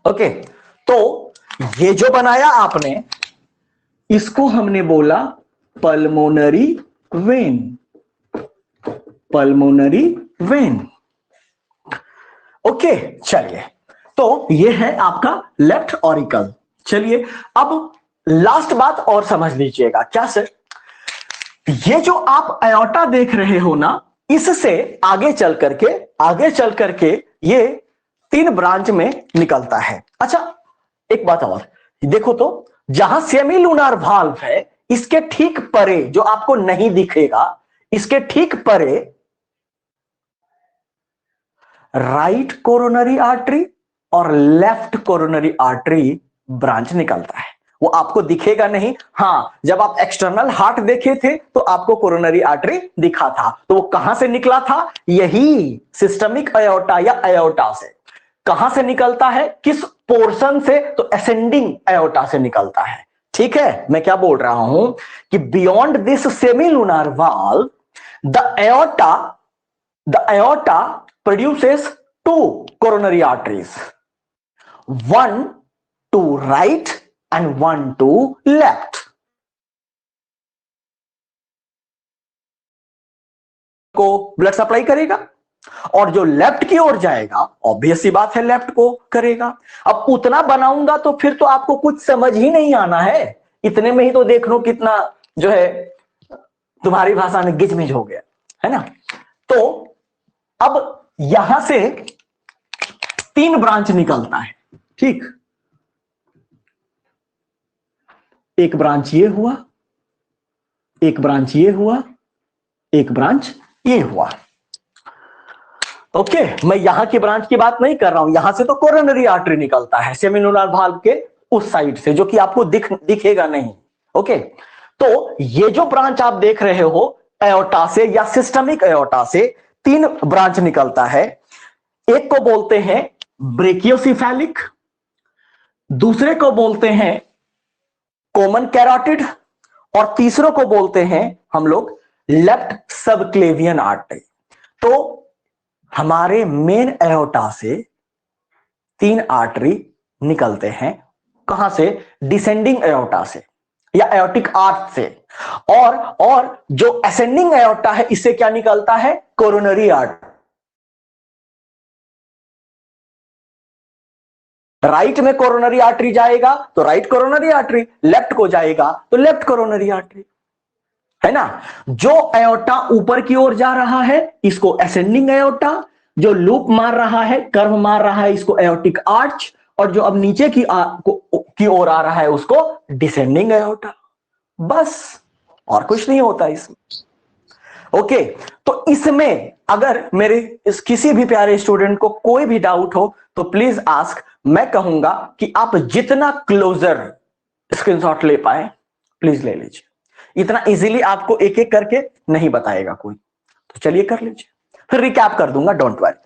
ओके, तो ये जो बनाया आपने, इसको हमने बोला pulmonary vein, pulmonary vein. Okay, चलिए, तो ये है आपका लेफ्ट ऑरिकल। चलिए अब लास्ट बात और समझ लीजिएगा। क्या सर, ये जो आप एओर्टा देख रहे हो ना, इससे आगे चल करके ये 3 ब्रांच में निकलता है। अच्छा एक बात और देखो, तो जहां सेमी लूनार वाल्व है, इसके ठीक परे जो आपको नहीं दिखेगा, इसके ठीक परे राइट कोरोनरी आर्टरी और लेफ्ट कोरोनरी आर्टरी ब्रांच निकलता है। वो आपको दिखेगा नहीं। हां, जब आप एक्सटर्नल हार्ट देखे थे तो आपको कोरोनरी आर्टरी दिखा था, तो वो कहां से निकला था, यही सिस्टमिक एओर्टा या एओर्टा से। कहां से निकलता है, किस पोर्शन से, तो असेंडिंग एओर्टा से निकलता है। ठीक है, मैं क्या बोल रहा हूं कि beyond this semi lunar valve the aorta produces 2 coronary arteries, one to right and one to left. को ब्लड सप्लाई करेगा, और जो लेफ्ट की ओर जाएगा ऑब्वियस सी बात है लेफ्ट को करेगा। अब उतना बनाऊंगा तो फिर तो आपको कुछ समझ ही नहीं आना है, इतने में ही तो देख लो कितना जो है तुम्हारी भाषा में गिचमिच हो गया है ना। तो अब यहां से 3 ब्रांच निकलता है, ठीक। एक ब्रांच ये हुआ, एक ब्रांच ये हुआ, एक ब्रांच ये हुआ। ओके, मैं यहां की ब्रांच की बात नहीं कर रहा हूं, यहां से तो कोरोनरी आर्टरी निकलता है सेमिलुनर वाल्व के उस साइड से, जो कि आपको दिखेगा नहीं। ओके, तो ये जो ब्रांच आप देख रहे हो एओर्टा से या सिस्टमिक एओर्टा से 3 ब्रांच निकलता है। एक को बोलते हैं ब्रेकियोसिफेलिक, दूसरे को बोलते हैं कॉमन कैरोटिड, और तीसरे को बोलते हैं हम लोग लेफ्ट सबक्लेवियन आर्टरी। तो हमारे मेन एओर्टा से 3 आर्टरी निकलते हैं, कहां से, डिसेंडिंग एओर्टा से या एओर्टिक आर्च से, और जो असेंडिंग एओर्टा है इससे क्या निकलता है, कोरोनरी आर्टरी। राइट में कोरोनरी आर्टरी जाएगा तो राइट कोरोनरी आर्टरी, लेफ्ट को जाएगा तो लेफ्ट कोरोनरी आर्टरी, है ना। जो एओर्टा ऊपर की ओर जा रहा है इसको असेंडिंग एओर्टा, जो लूप मार रहा है, कर्व मार रहा है, इसको एओर्टिक आर्च, और जो अब नीचे की ओर आ रहा है उसको डिसेंडिंग एओर्टा। बस, और कुछ नहीं होता इसमें। ओके, तो इसमें अगर मेरे इस किसी भी प्यारे स्टूडेंट को कोई भी डाउट हो तो प्लीज आस्क। मैं कहूंगा कि आप जितना क्लोजर स्क्रीनशॉट ले पाए प्लीज ले लीजिए, इतना इजीली आपको एक एक करके नहीं बताएगा कोई, तो चलिए कर लीजिए। फिर रिकैप कर दूंगा, डोंट वरी।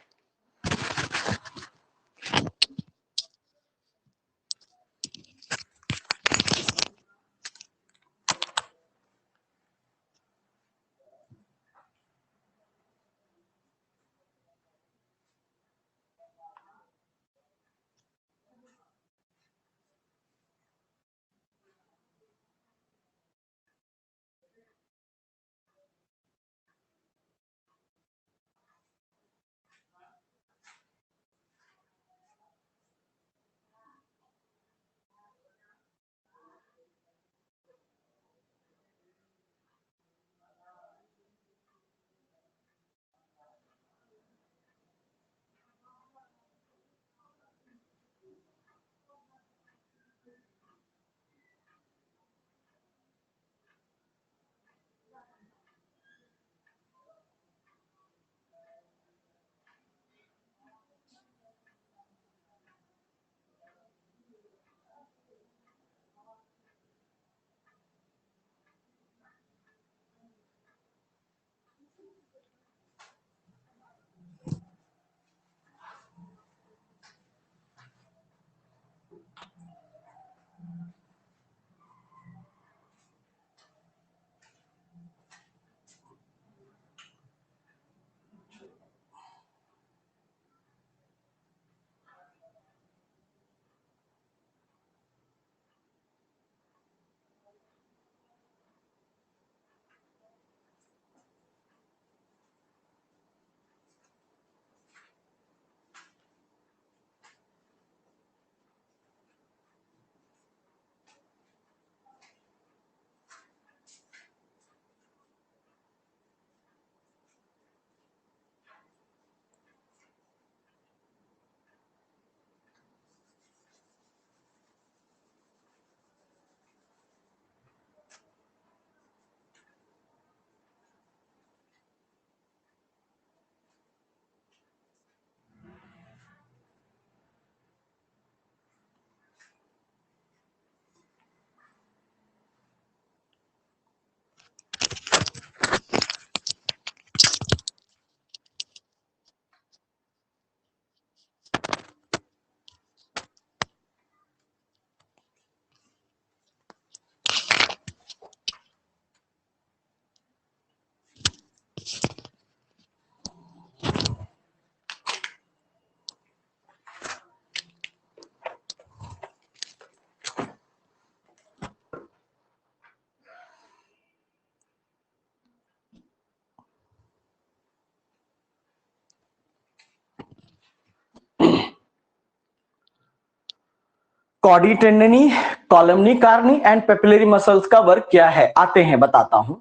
कॉडी tendineae, columnae carneae and papillary muscles का वर्क क्या है, आते हैं बताता हूं।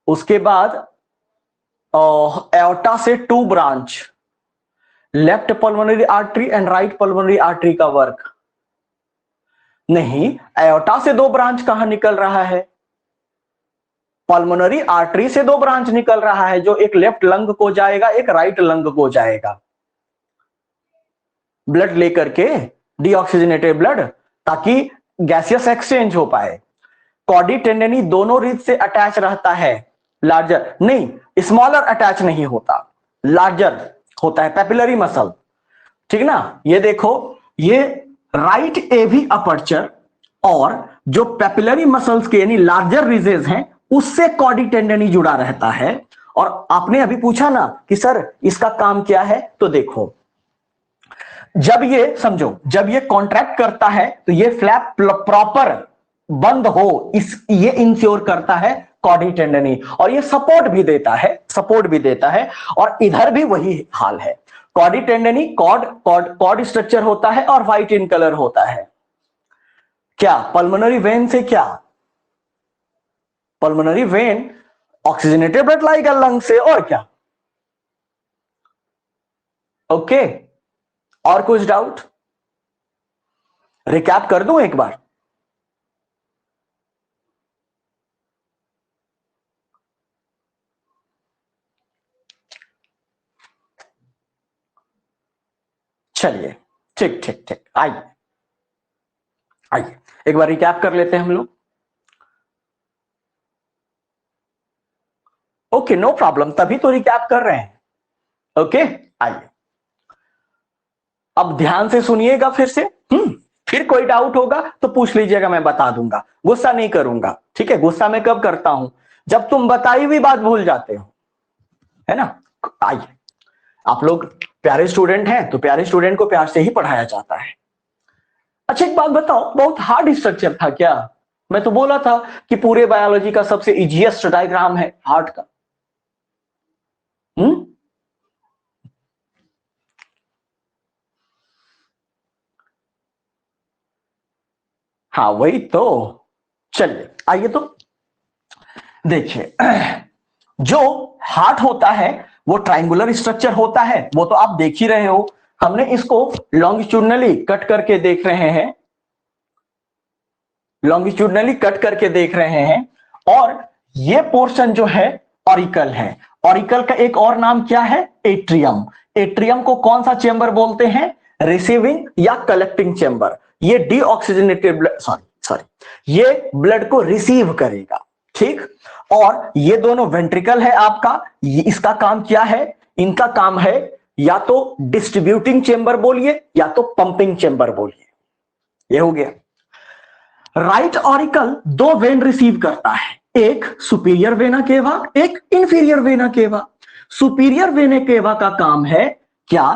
उसके बाद एओर्टा से 2 branch, left pulmonary artery and right pulmonary artery का वर्क। नहीं, एओर्टा से 2 ब्रांच कहां निकल रहा है? पल्मोनरी आर्टरी से 2 ब्रांच निकल रहा है, जो एक लेफ्ट लंग को जाएगा, एक राइट लंग को जाएगा, ब्लड लेकर के, डीऑक्सीजनेटेड ब्लड, ताकि गैसियस एक्सचेंज हो पाए। कॉडी टेंडनी दोनों रीत से अटैच रहता है, लार्जर नहीं, स्मॉलर अटैच नहीं होता, लार्जर होता है पेपिलरी मसल, ठीक ना। ये देखो, ये राइट एवी अपर्चर और जो पेपिलरी मसल्स के यानी लार्जर रीजेस हैं, उससे कॉडी टेंडनी जुड़ा रहता है। और आपने अभी पूछा ना कि सर इसका काम क्या है, तो देखो, जब ये समझो, जब ये कॉन्ट्रैक्ट करता है तो ये फ्लैप प्रॉपर बंद हो, इस ये इंश्योर करता है कॉडी टेंडनी, और ये सपोर्ट भी देता है, सपोर्ट भी देता है। और इधर भी वही हाल है, कॉडी tendineae cord cord cord structure होता है और व्हाइट इन कलर होता है। क्या पल्मोनरी वेन से, क्या पल्मोनरी वेन ऑक्सीजनेटेड ब्लड लाएगा लंग से, और क्या। ओके, और कुछ डाउट? रिकैप कर दूं एक बार। चलिए, ठीक ठीक ठीक, आइए आइए एक बार रिकैप कर लेते हैं हम लोग। ओके, नो प्रॉब्लम, तभी तो रिकैप कर रहे हैं। ओके, आइए अब ध्यान से सुनिएगा फिर से। फिर कोई डाउट होगा तो पूछ लीजिएगा, मैं बता दूंगा, गुस्सा नहीं करूंगा, ठीक है? गुस्सा मैं कब करता हूं? जब तुम बताई हुई बात भूल जाते हो, है ना? आइए, आप लोग प्यारे स्टूडेंट हैं तो प्यारे स्टूडेंट को प्यार से ही पढ़ाया जाता है। अच्छा एक बात बताओ, बहुत हार्ड स्ट्रक्चर था क्या? मैं तो बोला था कि पूरे बायोलॉजी का सबसे इजीएस्ट डायग्राम है हार्ट का। हाँ वही तो। चलिए आइए तो देखिए, जो हार्ट होता है वो ट्रायंगुलर स्ट्रक्चर होता है, वो तो आप देख ही रहे हो। हमने इसको लॉन्गिट्यूडनली कट करके देख रहे हैं, लॉन्गिट्यूडनली कट करके देख रहे हैं। और ये पोर्शन जो है ऑरिकल है। ऑरिकल का एक और नाम क्या है? एट्रियम। एट्रियम को कौन सा चेंबर बोलते हैं? रिसीविंग या कलेक्टिंग चेंबर। ये डीऑक्सीजनेटेड ब्लड, सॉरी ये ब्लड को रिसीव करेगा, ठीक। और ये दोनों वेंट्रिकल है आपका, इसका काम क्या है? इनका काम है या तो डिस्ट्रीब्यूटिंग चेंबर बोलिए या तो पंपिंग चेंबर बोलिए। ये हो गया। राइट ऑरिकल दो वेन रिसीव करता है, एक सुपीरियर वेना केवा, एक inferior vena cava. Superior vena cava का काम है क्या?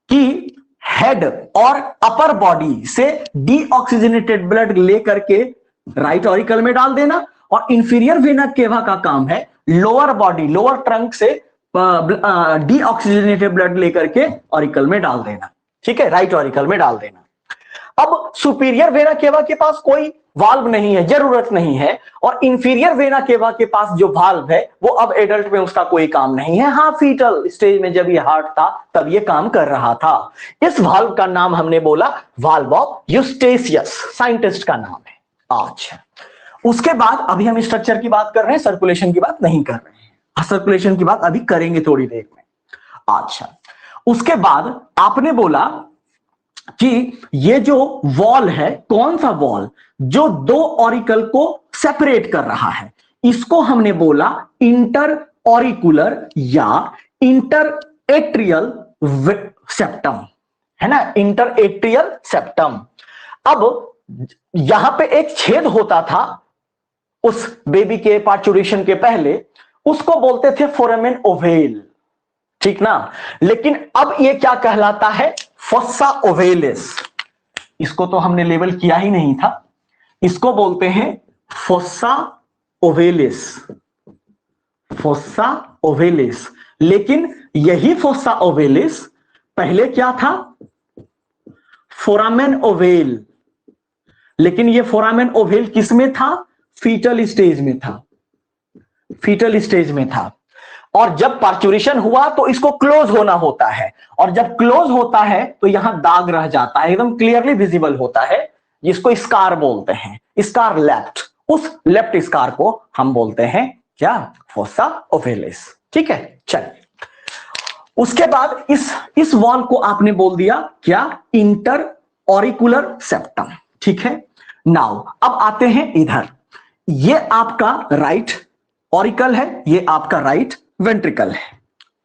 कि हेड और अपर बॉडी से डीऑक्सीजनेटेड ब्लड लेकर के राइट ऑरिकल में डाल देना, और इंफीरियर वेना केवा का काम है लोअर बॉडी, लोअर ट्रंक से डीऑक्सीजनेटेड ब्लड लेकर के ऑरिकल में डाल देना, ठीक है, राइट ऑरिकल में डाल देना। अब सुपीरियर वेना केवा के पास कोई वाल्व नहीं है, जरूरत नहीं है, और इंफीरियर वेना केवा के पास जो वाल्व है वो अब एडल्ट में उसका कोई काम नहीं है। हाँ, फीटल स्टेज में जब ये हार्ट था तब ये काम कर रहा था। इस वाल्व का नाम हमने बोला वाल्व ऑफ यूस्टेशियस, साइंटिस्ट का नाम है। अच्छा, उसके बाद अभी हम स्ट्रक्चर की बात कर रहे हैं, सर्कुलेशन की बात नहीं कर रहे हैं। सर्कुलेशन की बात अभी करेंगे थोड़ी देर में। अच्छा, उसके बाद आपने बोला कि ये जो वॉल है, कौन सा वॉल? जो दो ऑरिकल को सेपरेट कर रहा है, इसको हमने बोला इंटर ऑरिकुलर या इंटर एट्रियल सेप्टम, है ना, इंटर एट्रियल सेप्टम। अब यहां पे एक छेद होता था उस बेबी के पार्चुरेशन के पहले, उसको बोलते थे फोरामेन ओवेल, ठीक ना। लेकिन अब ये क्या कहलाता है? फोस्सा ओवेलिस। इसको तो हमने लेबल किया ही नहीं था, इसको बोलते हैं फोस्सा ओवेलिस, फोस्सा ओवेलिस। लेकिन यही फोस्सा ओवेलिस पहले क्या था? Foramen ovale. लेकिन ये फोरामेन ओवेल किस में था? फीटल स्टेज में था, फीटल स्टेज में था। और जब पार्चुरेशन हुआ तो इसको क्लोज होना होता है, और जब क्लोज होता है तो यहां दाग रह जाता है, एकदम क्लियरली विजिबल होता है, जिसको स्कार बोलते हैं, स्कार लेफ्ट। उस लेफ्ट स्कार को हम बोलते हैं क्या? फोस्सा ओवेलिस, ठीक है। चलिए, उसके बाद इस वॉल को आपने बोल दिया क्या? इंटर ऑरिकुलर सेप्टम, ठीक है। नाउ अब आते हैं इधर, ये आपका राइट ऑरिकल है, ये आपका राइट वेंट्रिकल है,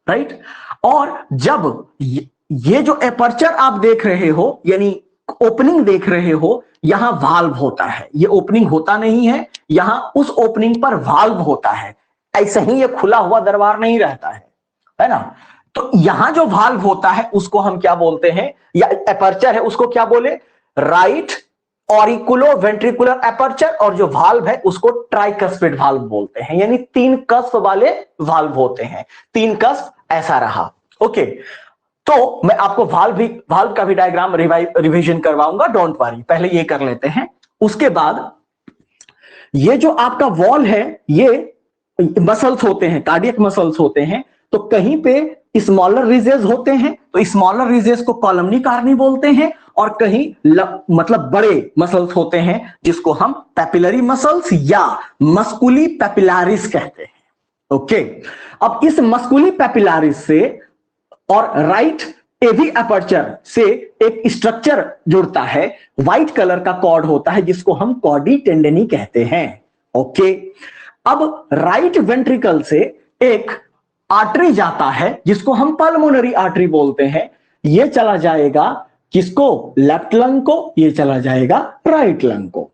राइट। और जब ये जो एपर्चर आप देख रहे हो, यानी ओपनिंग देख रहे हो, यहां वाल्व होता है, ये ओपनिंग होता नहीं है, यहां उस ओपनिंग पर वाल्व होता है। ऐसे ही ये खुला हुआ दरबार नहीं रहता है ना। तो यहां जो वाल्व होता है उसको हम क्या बोलते हैं, या एपर्चर है उसको क्या बोले? Right auriculo ventricular aperture. और जो वाल्व है उसको ट्राइकस्पिड वाल्व बोलते हैं, यानी तीन कस्प वाले वाल्व होते हैं। तीन कस्प ऐसा रहा, ओके। तो मैं आपको वाल्व का भी डायग्राम रिवीजन करवाऊंगा, डोंट वरी, पहले ये कर लेते हैं। उसके बाद ये जो आपका वॉल है, ये मसल्स होते हैं, कार्डियक मसल्स होते हैं। तो कहीं पे स्मॉलर रीजेस होते हैं, तो स्मॉलर रीजेस को कॉलमनी कार्नी बोलते हैं, और कहीं मतलब बड़े मसल्स होते हैं जिसको हम पैपिलरी मसल्स या मस्कुली पैपिलारिस कहते हैं, ओके। अब इस मस्कुली पैपिलारिस से और राइट एवी एपर्चर से एक स्ट्रक्चर जुड़ता है, व्हाइट कलर का कॉर्ड होता है जिसको हम कॉर्डी टेंडेनी कहते हैं, ओके। अब राइट वेंट्रिकल से एक आर्टरी जाता है जिसको हम पल्मोनरी आर्टरी बोलते हैं, ये चला जाएगा किसको? लेफ्ट लंग को, ये चला जाएगा राइट लंग को।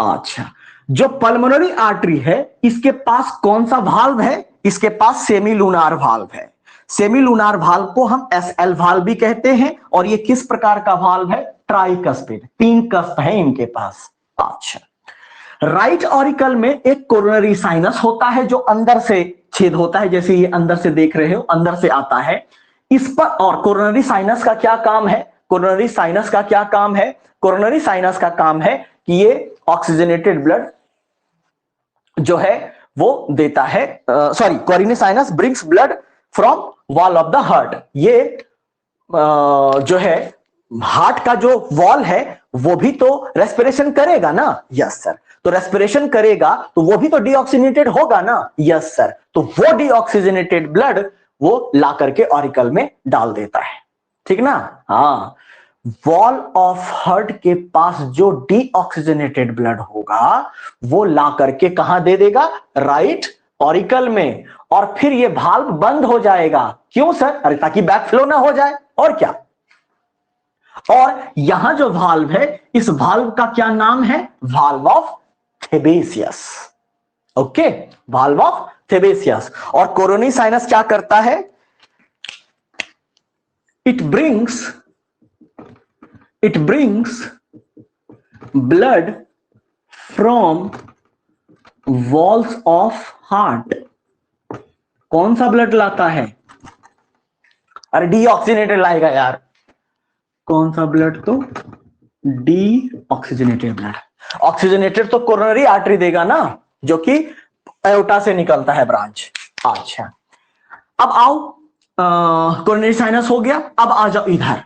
अच्छा, जो पल्मोनरी आर्टरी है इसके पास कौन सा वाल्व है? इसके पास सेमीलूनार वाल्व है। सेमीलूनार वाल्व को हम एसएल वाल्व भी कहते हैं, और ये किस प्रकार का वाल्व है? ट्राइकस्पिड, 3 कस्प है इनके पास। अच्छा, राइट ऑरिकल में एक कोरोनरी साइनस होता है जो अंदर से छेद होता है, जैसे ये अंदर से देख रहे हो, अंदर से आता है इस पर। और कोरोनरी साइनस का क्या काम है? कोरोनरी साइनस का क्या काम है? कोरोनरी साइनस का काम है कि ये ऑक्सीजनेटेड ब्लड जो है वो देता है, sorry, coronary sinus brings blood from wall of the heart. ये जो है हार्ट का जो वॉल है वो भी तो रेस्पिरेशन करेगा ना? Yes sir. तो रेस्पिरेशन करेगा तो वो भी तो डीऑक्सीजनेटेड होगा ना? Yes sir. तो वो डीऑक्सीजनेटेड ब्लड वो ला करके ऑरिकल में डाल देता है, ठीक ना? हाँ, वॉल ऑफ हार्ट के पास जो डीऑक्सीजनेटेड ब्लड होगा वो ला करके कहां दे देगा? राइट ऑरिकल में। और फिर ये वाल्व बंद हो जाएगा। क्यों सर? अरे ताकि बैकफ्लो ना हो जाए, और क्या। और यहां जो वाल्व है, इस वाल्व का क्या नाम है? Valve of Thebesius. Okay, valve of Thebesius. और कोरोनरी साइनस क्या करता है? It brings blood from walls of heart. कौन सा ब्लड लाता है? अरे डीऑक्सीजनेटेड लाएगा यार। कौन सा ब्लड? तो डीऑक्सीजनेटेड ब्लड। ऑक्सीजनेटेड तो कोरोनरी आर्टरी देगा ना, जो कि एओर्टा से निकलता है ब्रांच। अच्छा, अब आओ, कोरोनरी साइनस हो गया। अब आ जाओ इधर,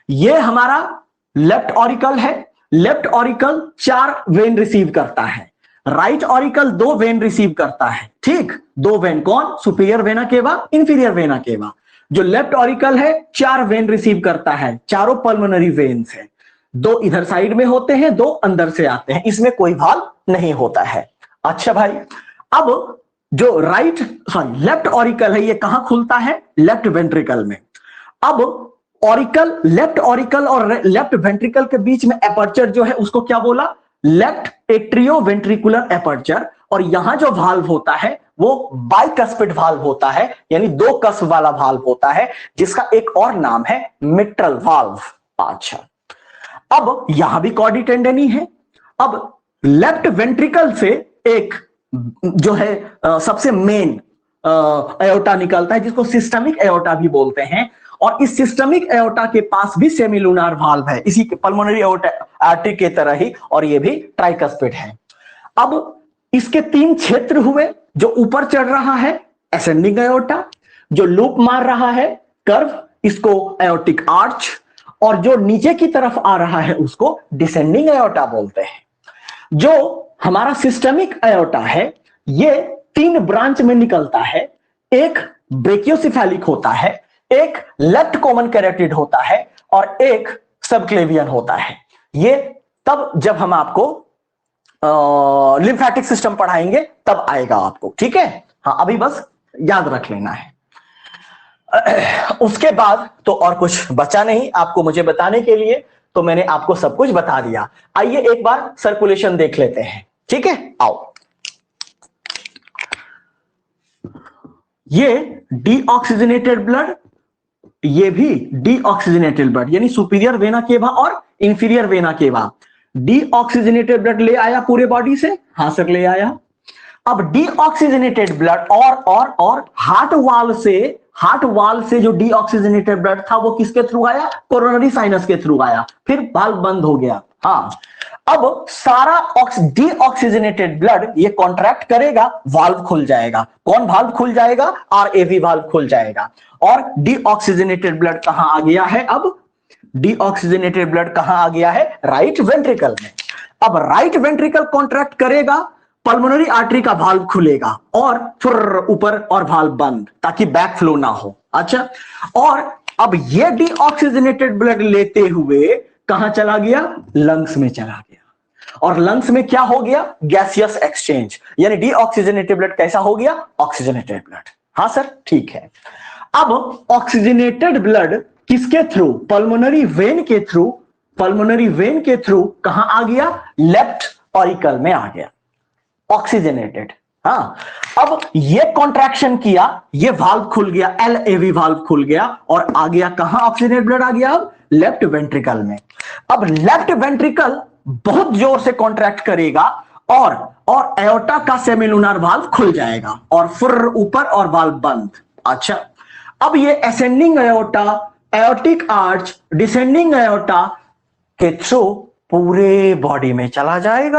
ये हमारा लेफ्ट ऑरिकल है। लेफ्ट ऑरिकल 4 वेन रिसीव करता है, राइट ऑरिकल 2 वेन रिसीव करता है। ठीक, 2 वेन कौन? Superior vena cava, inferior vena cava. जो लेफ्ट ऑरिकल है 4 वेन रिसीव करता है, चारों पल्मोनरी वेन्स है। 2 इधर साइड में होते हैं, 2 अंदर से आते हैं, इसमें कोई वाल्व नहीं होता है। अच्छा भाई, अब जो लेफ्ट ऑरिकल है ये कहां खुलता है? लेफ्ट वेंट्रिकल में। अब ऑरिकल, लेफ्ट ऑरिकल और लेफ्ट वेंट्रिकल के बीच में एपर्चर जो है उसको क्या बोला? Left atrio ventricular aperture. और यहां जो वाल्व होता है वो बाइकस्पिड वाल्व होता है, यानी 2 कस्प वाला वाल्व होता है, जिसका एक और नाम है मिट्रल वाल्व। अच्छा, अब यहां भी कॉर्डी टेंडनी है। अब लेफ्ट वेंट्रिकल से एक जो है सबसे मेन एओर्टा निकलता है, जिसको सिस्टमिक एओर्टा भी बोलते हैं। और इस सिस्टमिक एओर्टा के पास भी सेमीलूनार वाल्व है, इसी पल्मोनरी आर्टरी के तरह ही, और ये भी ट्राइकस्पिड है। अब इसके 3 क्षेत्र हुए। जो ऊपर चढ़ रहा है एसेंडिंग एओर्टा, जो लूप मार रहा है कर्व, इसको एओर्टिक आर्च, और जो नीचे की तरफ आ रहा है उसको डिसेंडिंग एओर्टा बोलते हैं। जो हमारा सिस्टमिक एओर्टा है ये 3 ब्रांच में निकलता है। एक ब्रेकियोसिफेलिक होता है, एक लेफ्ट कॉमन कैरोटिड होता है, और एक सबक्लेवियन होता है। ये तब जब हम आपको लिम्फेटिक सिस्टम पढ़ाएंगे तब आएगा आपको, ठीक है? हाँ, अभी बस याद रख लेना है। उसके बाद तो और कुछ बचा नहीं आपको मुझे बताने के लिए, तो मैंने आपको सब कुछ बता दिया। आइए एक बार सर्कुलेशन देख लेते हैं, ठीक है? आओ, ये डीऑक्सीजनेटेड ब्लड, ये भी डीऑक्सीजनेटेड ब्लड, यानी सुपीरियर वेना केवा और inferior vena cava. Deoxygenated blood ले आया पूरे बॉडी से? हाँ सर, ले आया। अब डीऑक्सीजनेटेड ब्लड और हार्ट वाल्व से जो डीऑक्सीजनेटेड ब्लड था वो किसके थ्रू आया? कोरोनरी साइनस के थ्रू आया, फिर वाल्व बंद हो गया। हाँ, अब सारा डीऑक्सीजनेटेड ब्लड ये कॉन्ट्रैक्ट करेगा, वाल्व खुल जाएगा। कौन वाल्व खुल जाएगा? आरएवी वाल्व खुल जाएगा। और डीऑक्सीजनेटेड ब्लड कहां आ गया है? अब डीऑक्सीजनेटेड ब्लड कहां आ गया है? राइट वेंट्रिकल में। अब राइट वेंट्रिकल कॉन्ट्रैक्ट करेगा, पल्मोनरी आर्टरी का वाल्व खुलेगा और फिर ऊपर और वाल्व बंद, ताकि बैक फ्लो ना हो। अच्छा, और अब ये डीऑक्सीजनेटेड ब्लड लेते हुए कहां चला गया? लंग्स में चला गया। और लंग्स में क्या हो गया? गैसियस एक्सचेंज, यानी डीऑक्सीजनेटेड ब्लड कैसा हो गया? Oxygenated blood. हाँ सर, ठीक है। अब ऑक्सीजनेटेड ब्लड किसके थ्रू? पल्मोनरी वेन के थ्रू। पल्मोनरी वेन के थ्रू कहां आ गया? लेफ्ट ऑरिकल में आ गया, ऑक्सीजनेटेड। हाँ, अब ये कॉन्ट्रैक्शन किया, ये वाल्व खुल गया, LAV वाल्व खुल गया और आ गया कहां? ऑक्सीजनेटेड ब्लड आ गया अब लेफ्ट वेंट्रिकल में। अब लेफ्ट वेंट्रिकल बहुत जोर से कॉन्ट्रैक्ट करेगा और एओर्टा का सेमिलुनर वाल्व खुल जाएगा और फिर ऊपर और वाल्व बंद। अच्छा, अब ये ascending aorta, aortic arch, descending aorta के थ्रू पूरे बॉडी में चला जाएगा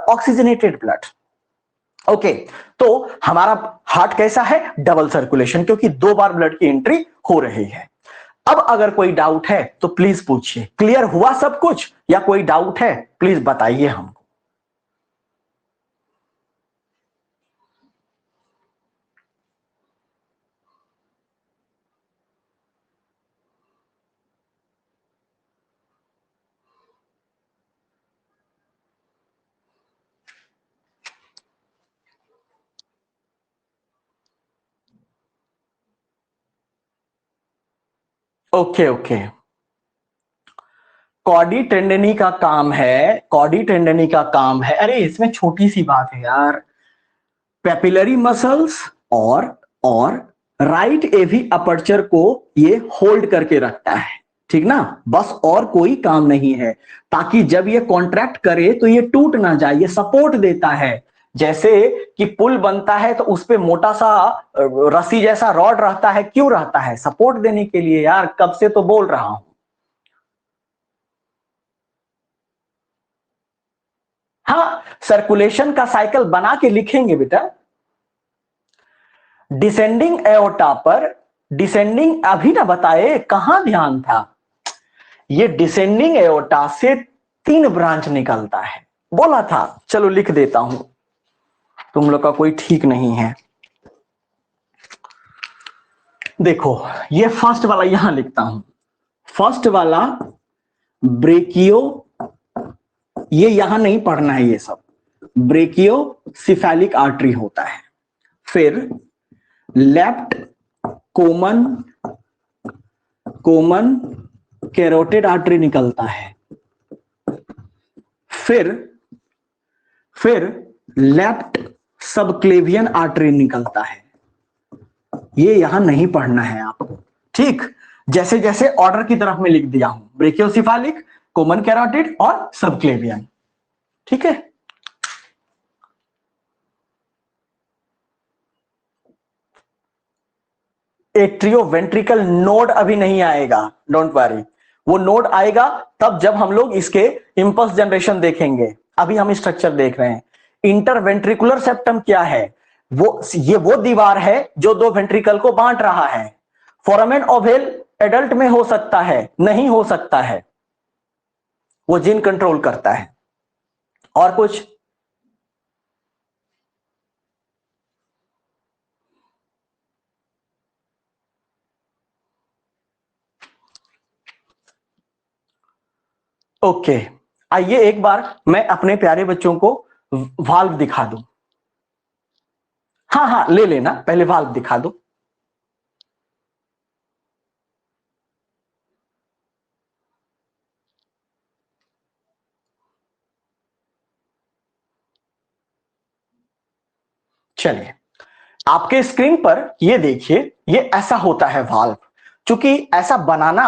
ऑक्सीजनेटेड ब्लड। ओके, तो हमारा हार्ट कैसा है? डबल सर्कुलेशन, क्योंकि 2 बार ब्लड की एंट्री हो रही है। अब अगर कोई डाउट है तो प्लीज पूछिए। क्लियर हुआ सब कुछ या कोई डाउट है? प्लीज बताइए हमको। ओके ओके, कॉडी टेंडनी का काम है, कॉडी टेंडनी का काम है। अरे इसमें छोटी सी बात है यार, पेपिलरी मसल्स और राइट एवी अपर्चर को ये होल्ड करके रखता है, ठीक ना? बस और कोई काम नहीं है, ताकि जब ये कॉन्ट्रैक्ट करे तो ये टूट ना जाए, ये सपोर्ट देता है। जैसे कि पुल बनता है तो उस पे मोटा सा रस्सी जैसा रॉड रहता है, क्यों रहता है? सपोर्ट देने के लिए यार, कब से तो बोल रहा हूं। हाँ, सर्कुलेशन का साइकिल बना के लिखेंगे बेटा। डिसेंडिंग एओर्टा पर, डिसेंडिंग अभी ना बताए, कहां ध्यान था? ये डिसेंडिंग एओर्टा से 3 ब्रांच निकलता है, बोला था। चलो लिख देता हूं, तुम लोग का कोई ठीक नहीं है। देखो, ये फर्स्ट वाला यहां लिखता हूं, फर्स्ट वाला ब्रेकियो, ये यहां नहीं पढ़ना है, ये सब ब्रेकियो सिफेलिक आर्टरी होता है। फिर left common, common carotid artery निकलता है। फिर लेफ्ट सबक्लेवियन आर्टरी निकलता है। ये यहां नहीं पढ़ना है आपको, ठीक? जैसे जैसे ऑर्डर की तरफ में लिख दिया हूं, ब्रेकियोसिफेलिक, कॉमन कैरोटिड और सबक्लेवियन, ठीक है? एट्रियोवेंट्रिकल नोड अभी नहीं आएगा, डोंट वरी, वो नोड आएगा तब जब हम लोग इसके इंपल्स जनरेशन देखेंगे। अभी हम स्ट्रक्चर देख रहे हैं। इंटरवेंट्रिकुलर सेप्टम क्या है? ये वो दीवार है जो 2 वेंट्रिकल को बांट रहा है। फोरामेन ओवेल एडल्ट में हो सकता है, नहीं हो सकता है, वो जीन कंट्रोल करता है। और कुछ? ओके, आइए एक बार मैं अपने प्यारे बच्चों को वाल्व दिखा दूं। हाँ हाँ, ले लेना, पहले वाल्व दिखा दो। चलिए, आपके स्क्रीन पर ये देखिए, ये ऐसा होता है वाल्व। क्योंकि ऐसा बनाना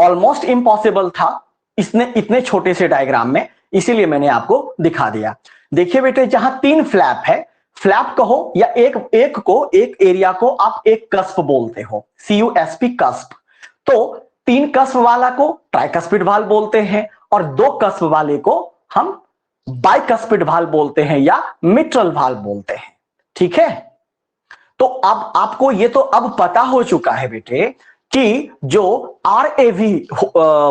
ऑलमोस्ट इम्पॉसिबल था इसने इतने छोटे से डायग्राम में, इसीलिए मैंने आपको दिखा दिया। देखिए बेटे, जहां 3 फ्लैप है, फ्लैप कहो या एक एरिया को आप एक कस्प बोलते हो, CUSP कस्प। तो 3 कस्प वाला को ट्राइकस्पिड वाल्व बोलते हैं और 2 कस्प वाले को हम बाइकस्पिड वाल्व बोलते हैं या मिट्रल वाल्व बोलते हैं, ठीक है? तो अब आपको ये तो अब पता हो चुका है बेटे कि जो RAV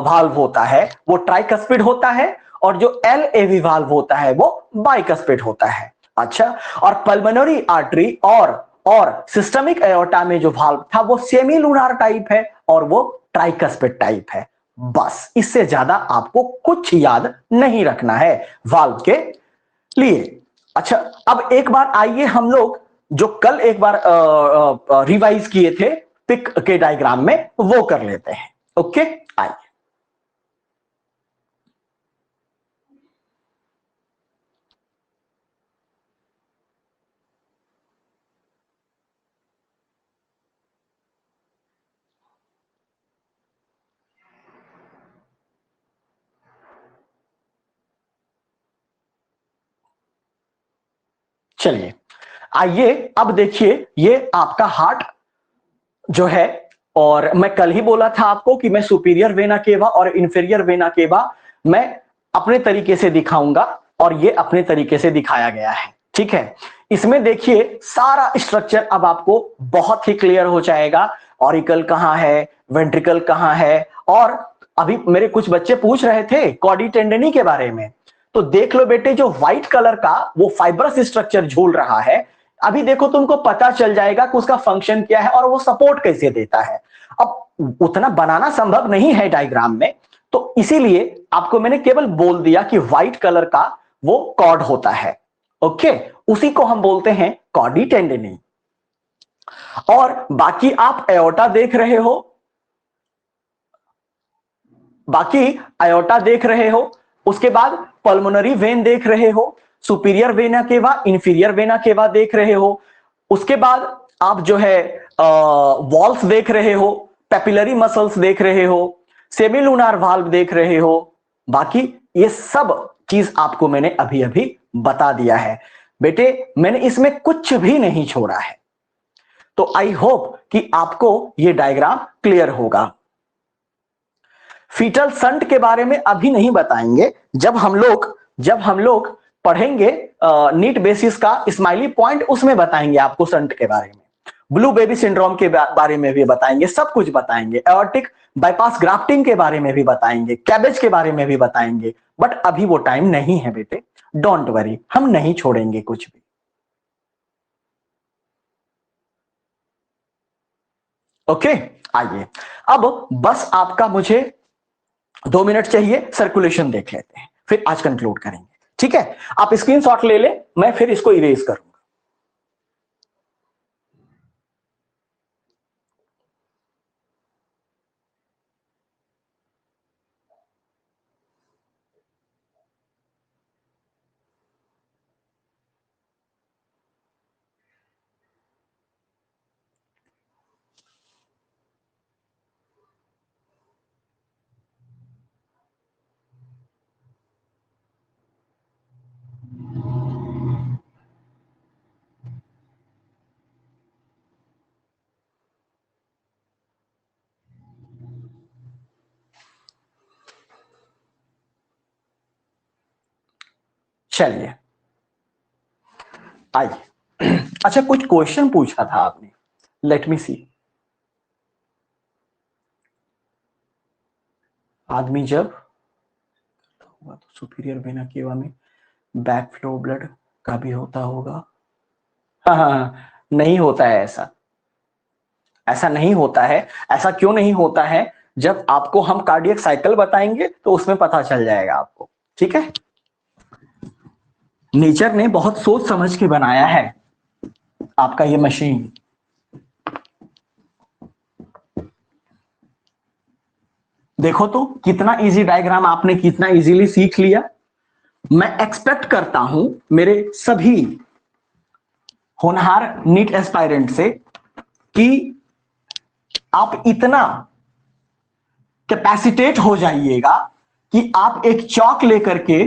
वाल्व होता है वो ट्राइकस्पिड होता है और जो LAV वाल्व होता है वो बाइकस्पिड होता है। अच्छा, और पल्मोनरी आर्टरी और सिस्टमिक एओर्टा में जो वाल्व था वो सेमीलुनार टाइप है और वो ट्राइकस्पिड टाइप है। बस, इससे ज्यादा आपको कुछ याद नहीं रखना है वाल्व के लिए। अच्छा, अब एक बार आइए हम लोग जो कल एक बार रिवाइज किए थे पिक के डायग्राम में, वो कर लेते हैं। ओके, आइए। चलिए, आइए अब देखिए, ये आपका हार्ट जो है, और मैं कल ही बोला था आपको कि मैं सुपीरियर वेना केवा और इंफीरियर वेना केवा मैं अपने तरीके से दिखाऊंगा, और ये अपने तरीके से दिखाया गया है। ठीक है, इसमें देखिए सारा स्ट्रक्चर अब आपको बहुत ही क्लियर हो जाएगा। ऑरिकल कहां है, वेंट्रिकल कहां है, और अभी मेरे कुछ बच्चे पूछ रहे थे कॉडी टेंडनी के बारे में, तो देख लो बेटे, जो व्हाइट कलर का वो फाइब्रस स्ट्रक्चर झूल रहा है, अभी देखो तुमको पता चल जाएगा कि उसका फंक्शन क्या है और वो सपोर्ट कैसे देता है। अब उतना बनाना संभव नहीं है डायग्राम में, तो इसीलिए आपको मैंने केवल बोल दिया कि व्हाइट कलर का वो कॉर्ड होता है। ओके, उसी को हम बोलते हैं कॉडी टेंडनी। और बाकी आप एओर्टा देख रहे हो, बाकी आयोटा देख रहे हो, उसके बाद पल्मोनरी वेन देख रहे हो, superior vena cava, inferior vena cava देख रहे हो, उसके बाद आप जो है वॉल्स देख रहे हो, पेपिलरी मसल्स देख रहे हो, सेमिलूनार वाल्व देख रहे हो। बाकी ये सब चीज आपको मैंने अभी अभी बता दिया है बेटे, मैंने इसमें कुछ भी नहीं छोड़ा है। तो आई होप कि आपको ये डायग्राम क्लियर होगा। फीटल संट के बारे में अभी नहीं बताएंगे, जब हम लोग पढ़ेंगे नीट बेसिस का स्माइली पॉइंट, उसमें बताएंगे आपको संट के बारे में, ब्लू बेबी सिंड्रोम के बारे में भी बताएंगे, सब कुछ बताएंगे, एओर्टिक बाईपास ग्राफ्टिंग के बारे में भी बताएंगे, कैबेज के बारे में भी बताएंगे, बट अभी वो टाइम नहीं है बेटे, डोंट वरी, हम नहीं छोड़ेंगे कुछ भी। ओके, आइए अब बस आपका मुझे 2 मिनट चाहिए, सर्कुलेशन देख लेते हैं, फिर आज कंक्लूड करेंगे। ठीक है, आप स्क्रीनशॉट ले लें, मैं फिर इसको इरेज करूंगा। चलिए, आइए। अच्छा, कुछ क्वेश्चन पूछा था आपने, लेट मी सी। आदमी जब हुआ तो सुपीरियर वेना केवा में बैक फ्लो ब्लड का भी होता होगा। हाँ हाँ हाँ, नहीं होता है ऐसा, ऐसा नहीं होता है। ऐसा क्यों नहीं होता है, जब आपको हम कार्डियक साइकिल बताएंगे तो उसमें पता चल जाएगा आपको। ठीक है, नेचर ने बहुत सोच समझ के बनाया है आपका ये मशीन। देखो तो कितना इजी डायग्राम आपने कितना इजीली सीख लिया। मैं एक्सपेक्ट करता हूं मेरे सभी होनहार नीट एस्पायरेंट से कि आप इतना कैपेसिटेट हो जाइएगा कि आप एक चौक लेकर के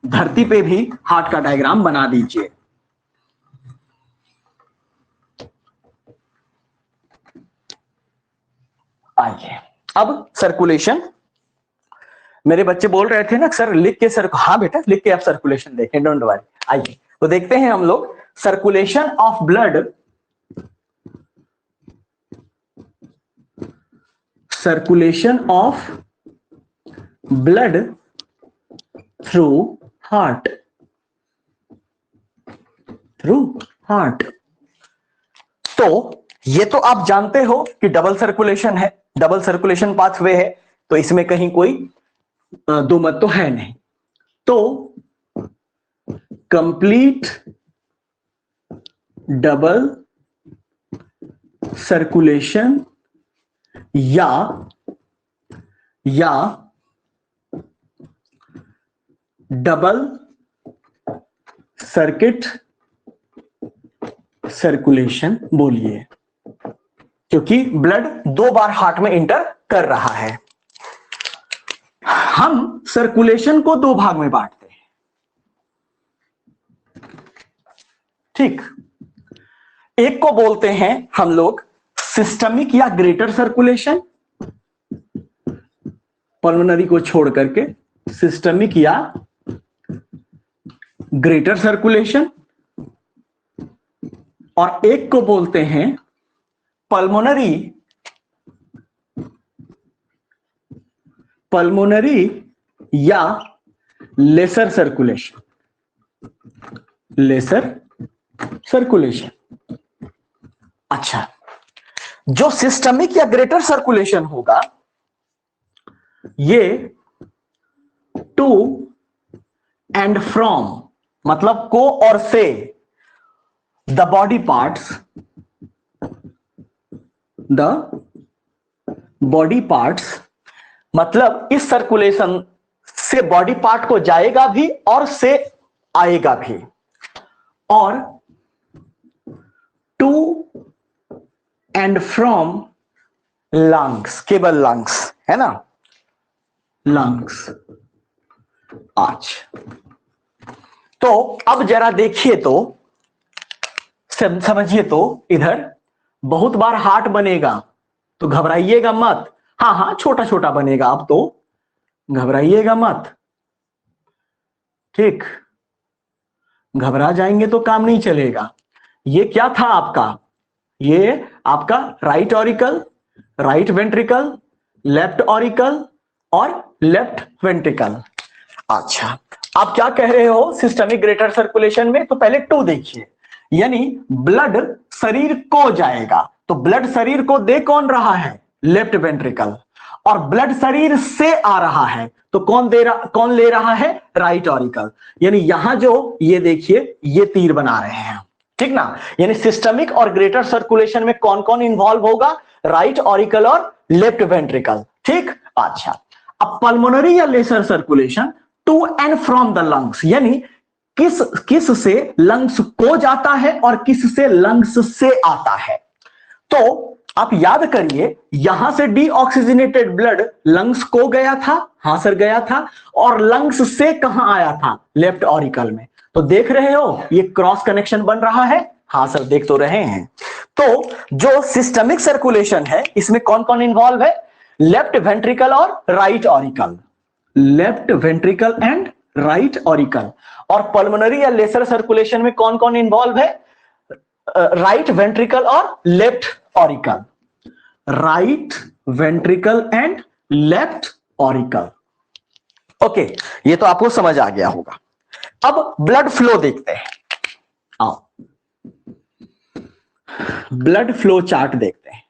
धरती पे भी हार्ट का डायग्राम बना दीजिए। आइए अब सर्कुलेशन, मेरे बच्चे बोल रहे थे ना सर लिख के, सर हाँ बेटा लिख के आप सर्कुलेशन देखें, डोंट वरी। आइए तो देखते हैं हम लोग circulation of blood, circulation of blood through heart, through heart. तो ये तो आप जानते हो कि डबल सर्कुलेशन है, डबल सर्कुलेशन पाथवे है, तो इसमें कहीं कोई दो मत तो है नहीं। तो कंप्लीट डबल सर्कुलेशन या डबल सर्किट सर्कुलेशन बोलिए, क्योंकि ब्लड 2 बार हार्ट में इंटर कर रहा है। हम सर्कुलेशन को 2 भाग में बांटते हैं, ठीक। एक को बोलते हैं हम लोग सिस्टमिक या ग्रेटर सर्कुलेशन, पल्मोनरी को छोड़ करके सिस्टमिक या ग्रेटर सर्कुलेशन, और एक को बोलते हैं पल्मोनरी या लेसर सर्कुलेशन। अच्छा, जो सिस्टमिक या ग्रेटर सर्कुलेशन होगा ये टू एंड फ्रॉम, मतलब को और से द बॉडी पार्ट्स, मतलब इस सर्कुलेशन से बॉडी पार्ट को जाएगा भी और से आएगा भी, और टू एंड फ्रॉम लंग्स, केवल लंग्स है ना, लंग्स। अच्छा, तो अब जरा देखिए तो समझिए तो, इधर बहुत बार हार्ट बनेगा तो घबराइएगा मत। हाँ हाँ, छोटा छोटा बनेगा, अब तो घबराइएगा मत, ठीक। घबरा जाएंगे तो काम नहीं चलेगा। ये क्या था आपका, ये आपका right auricle, right ventricle, left auricle और लेफ्ट वेंट्रिकल। अच्छा, आप क्या कह रहे हो सिस्टमिक ग्रेटर सर्कुलेशन में, तो पहले टू देखिए, यानी ब्लड शरीर को जाएगा, तो ब्लड शरीर को दे कौन रहा है, लेफ्ट वेंट्रिकल, और ब्लड शरीर से आ रहा है तो कौन ले रहा है, राइट ऑरिकल। यानी यहां जो ये देखिए ये तीर बना रहे हैं, ठीक ना। यानी सिस्टमिक और ग्रेटर सर्कुलेशन में कौन कौन इंवॉल्व होगा, राइट ऑरिकल और लेफ्ट वेंट्रिकल, ठीक। अच्छा, अब पल्मोनरी या lesser circulation to and from the lungs, यानी किस से लंग्स को जाता है और किस से लंग्स से आता है। तो आप याद करिए, यहां से डीऑक्सीजनेटेड ब्लड लंग्स को गया था, हां सर गया था, और लंग्स से कहां आया था, लेफ्ट ऑरिकल में। तो देख रहे हो ये क्रॉस कनेक्शन बन रहा है, हाँ सर देख तो रहे हैं। तो जो सिस्टमिक सर्कुलेशन है इसमें कौन कौन इंवॉल्व है, लेफ्ट वेंट्रिकल और right auricle, left ventricle and right auricle. और पल्मोनरी या लेसर सर्कुलेशन में कौन कौन इंवॉल्व है, राइट वेंट्रिकल और left auricle, right ventricle and left auricle. Okay, ये तो आपको समझ आ गया होगा। अब ब्लड फ्लो देखते हैं, आओ ब्लड फ्लो चार्ट देखते हैं,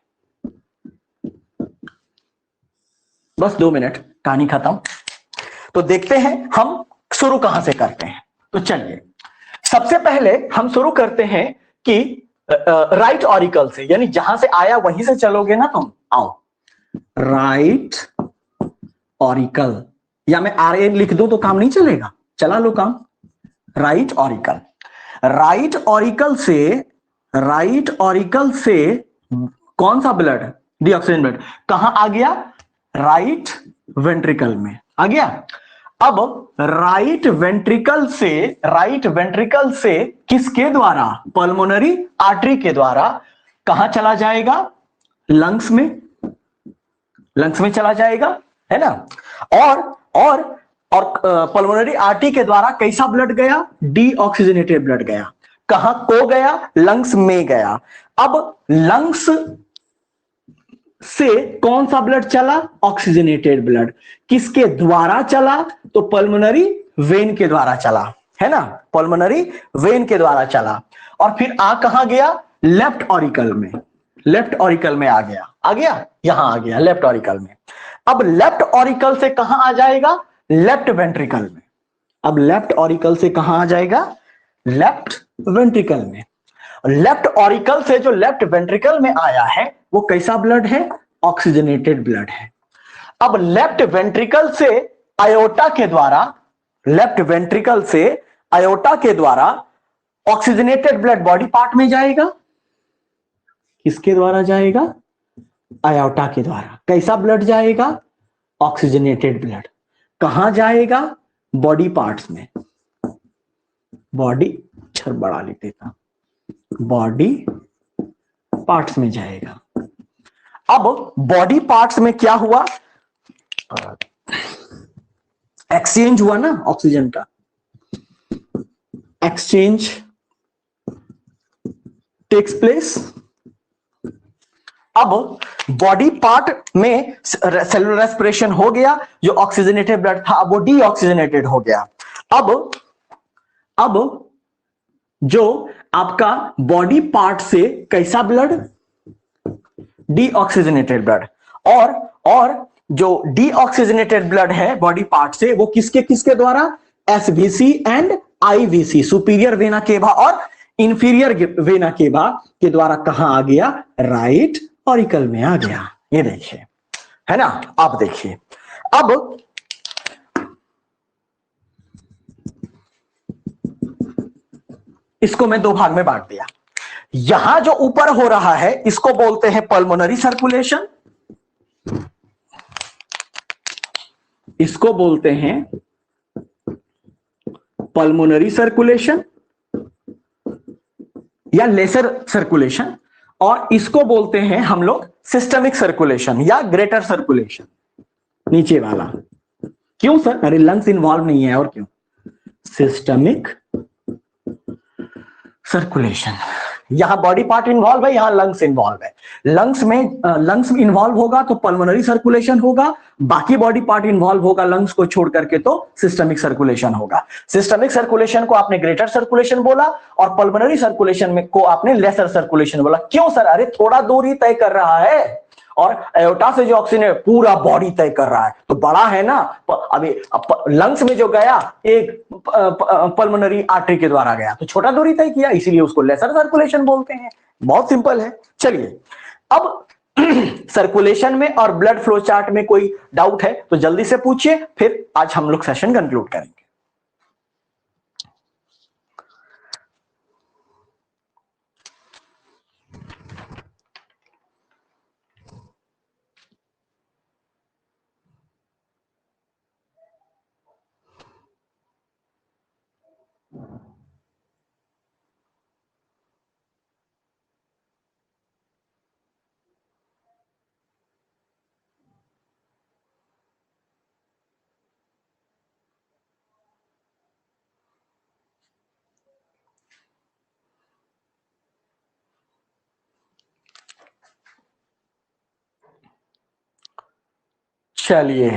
बस 2 मिनट, कहानी खत्म। तो देखते हैं हम शुरू कहां से करते हैं। तो चलिए सबसे पहले हम शुरू करते हैं कि राइट ऑरिकल से, यानी जहां से आया वहीं से चलोगे ना तुम। आओ, राइट ऑरिकल, या मैं आर लिख दूं तो काम नहीं चलेगा, चला लो काम। राइट ऑरिकल, राइट ऑरिकल से कौन सा ब्लड, डीऑक्सीजन ब्लड कहां आ गया, राइट वेंट्रिकल में आ गया। अब राइट वेंट्रिकल से किसके द्वारा, पल्मोनरी आर्टरी के द्वारा कहां चला जाएगा, लंग्स में चला जाएगा, है ना। और पल्मोनरी आर्टरी के द्वारा कैसा ब्लड गया, डीऑक्सीजनेटेड ब्लड गया, कहां को गया, लंग्स में गया। अब लंग्स से कौन सा ब्लड चला, ऑक्सीजनेटेड ब्लड, किसके द्वारा चला, तो पल्मोनरी वेन के द्वारा चला, है ना, पल्मोनरी वेन के द्वारा चला। और फिर कहां गया, लेफ्ट ऑरिकल में आ गया, यहां आ गया लेफ्ट ऑरिकल में। अब लेफ्ट ऑरिकल से कहां आ जाएगा, लेफ्ट वेंट्रिकल में। अब लेफ्ट ऑरिकल से कहां आ जाएगा, लेफ्ट वेंट्रिकल में। लेफ्ट ऑरिकल से जो लेफ्ट वेंट्रिकल में आया है वो कैसा ब्लड है? ऑक्सीजनेटेड ब्लड है। अब लेफ्ट वेंट्रिकल से आयोटा के द्वारा, लेफ्ट वेंट्रिकल से आयोटा के द्वारा ऑक्सीजनेटेड ब्लड बॉडी पार्ट में जाएगा। किसके द्वारा जाएगा? आयोटा के द्वारा। कैसा ब्लड जाएगा? Oxygenated blood. कहां जाएगा? बॉडी पार्ट्स में। बॉडी बड़ा लिख देता, बॉडी पार्ट्स में जाएगा। अब बॉडी पार्ट्स में क्या हुआ? एक्सचेंज हुआ ना ऑक्सीजन का, एक्सचेंज टेक्स प्लेस। अब बॉडी पार्ट में सेलुलर रेस्पिरेशन हो गया, जो ऑक्सीजनेटेड ब्लड था अब वो डीऑक्सीजनेटेड हो गया। अब जो आपका बॉडी पार्ट से कैसा ब्लड? Deoxygenated blood. और जो डीऑक्सीजनेटेड ब्लड है बॉडी पार्ट से वो किसके किसके द्वारा? SVC and IVC, superior vena cava और इंफीरियर वेना केवा के द्वारा कहां आ गया? राइट ऑरिकल में आ गया। ये देखिए, है ना। आप देखिए, अब इसको मैं दो भाग में बांट दिया। यहां जो ऊपर हो रहा है इसको बोलते हैं पल्मोनरी सर्कुलेशन, इसको बोलते हैं पल्मोनरी सर्कुलेशन या लेसर सर्कुलेशन, और इसको बोलते हैं हम लोग सिस्टमिक सर्कुलेशन या ग्रेटर सर्कुलेशन, नीचे वाला। क्यों सर? अरे लंग्स इन्वॉल्व नहीं है, और क्यों? सिस्टमिक सर्कुलेशन, यहां बॉडी पार्ट इन्वॉल्व है, यहां लंग्स इन्वॉल्व है। लंग्स में इन्वॉल्व होगा तो पल्मोनरी सर्कुलेशन होगा, बाकी बॉडी पार्ट इन्वॉल्व होगा लंग्स को छोड़ करके तो सिस्टमिक सर्कुलेशन होगा। सिस्टमिक सर्कुलेशन को आपने ग्रेटर सर्कुलेशन बोला और पल्मोनरी सर्कुलेशन में को आपने लेसर सर्कुलेशन बोला। क्यों सर? अरे थोड़ा दूर ही तय कर रहा है, और एओर्टा से जो ऑक्सीजन पूरा बॉडी तय कर रहा है तो बड़ा है ना। अभी लंग्स में जो गया एक पल्मोनरी आर्टरी के द्वारा गया तो छोटा दूरी तय किया, इसीलिए उसको लेसर सर्कुलेशन बोलते हैं। बहुत सिंपल है। चलिए, अब सर्कुलेशन में और ब्लड फ्लो चार्ट में कोई डाउट है तो जल्दी से पूछिए, फिर आज हम लोग सेशन कंक्लूड करेंगे। चलिए,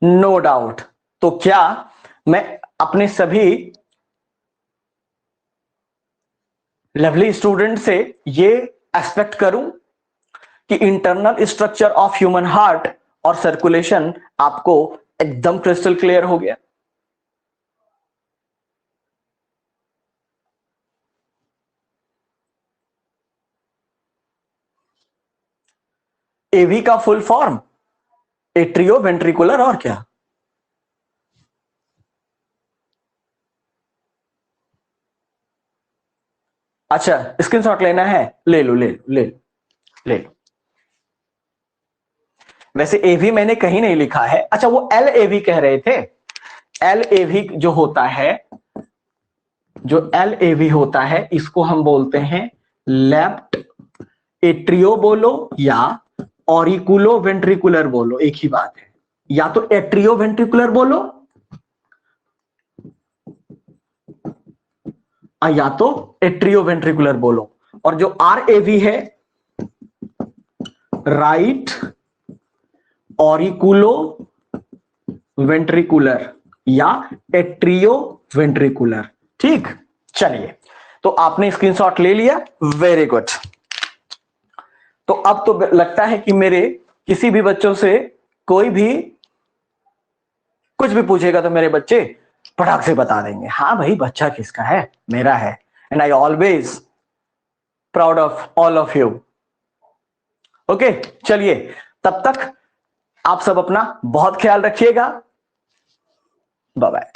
नो डाउट। तो क्या मैं अपने सभी लवली स्टूडेंट से ये एक्सपेक्ट करूं कि internal structure of human heart और सर्कुलेशन आपको एकदम क्रिस्टल क्लियर हो गया? एवी का फुल फॉर्म एट्रियो वेंट्रिकुलर, और क्या? अच्छा, स्क्रीनशॉट लेना है? ले लो ले लो ले लो ले लो। वैसे एवी मैंने कहीं नहीं लिखा है। अच्छा, वो एल एवी कह रहे थे। एल एवी जो होता है, जो एल एवी होता है इसको हम बोलते हैं लेफ्ट एट्रियो बोलो या ऑरिकुलो वेंट्रिकुलर बोलो, एक ही बात है। या तो एट्रियो वेंट्रिकुलर बोलो या तो एट्रियो वेंट्रिकुलर बोलो। और जो आर एवी है, राइट ऑरिकुलो वेंट्रिकुलर या एट्रियो वेंट्रिकुलर। ठीक, चलिए, तो आपने स्क्रीनशॉट ले लिया, वेरी गुड। तो अब तो लगता है कि मेरे किसी भी बच्चों से कोई भी कुछ भी पूछेगा तो मेरे बच्चे फटाक से बता देंगे, हाँ भाई बच्चा किसका है? मेरा है and I always proud of all of you. Okay, चलिए तब तक आप सब अपना बहुत ख्याल रखिएगा। Bye bye.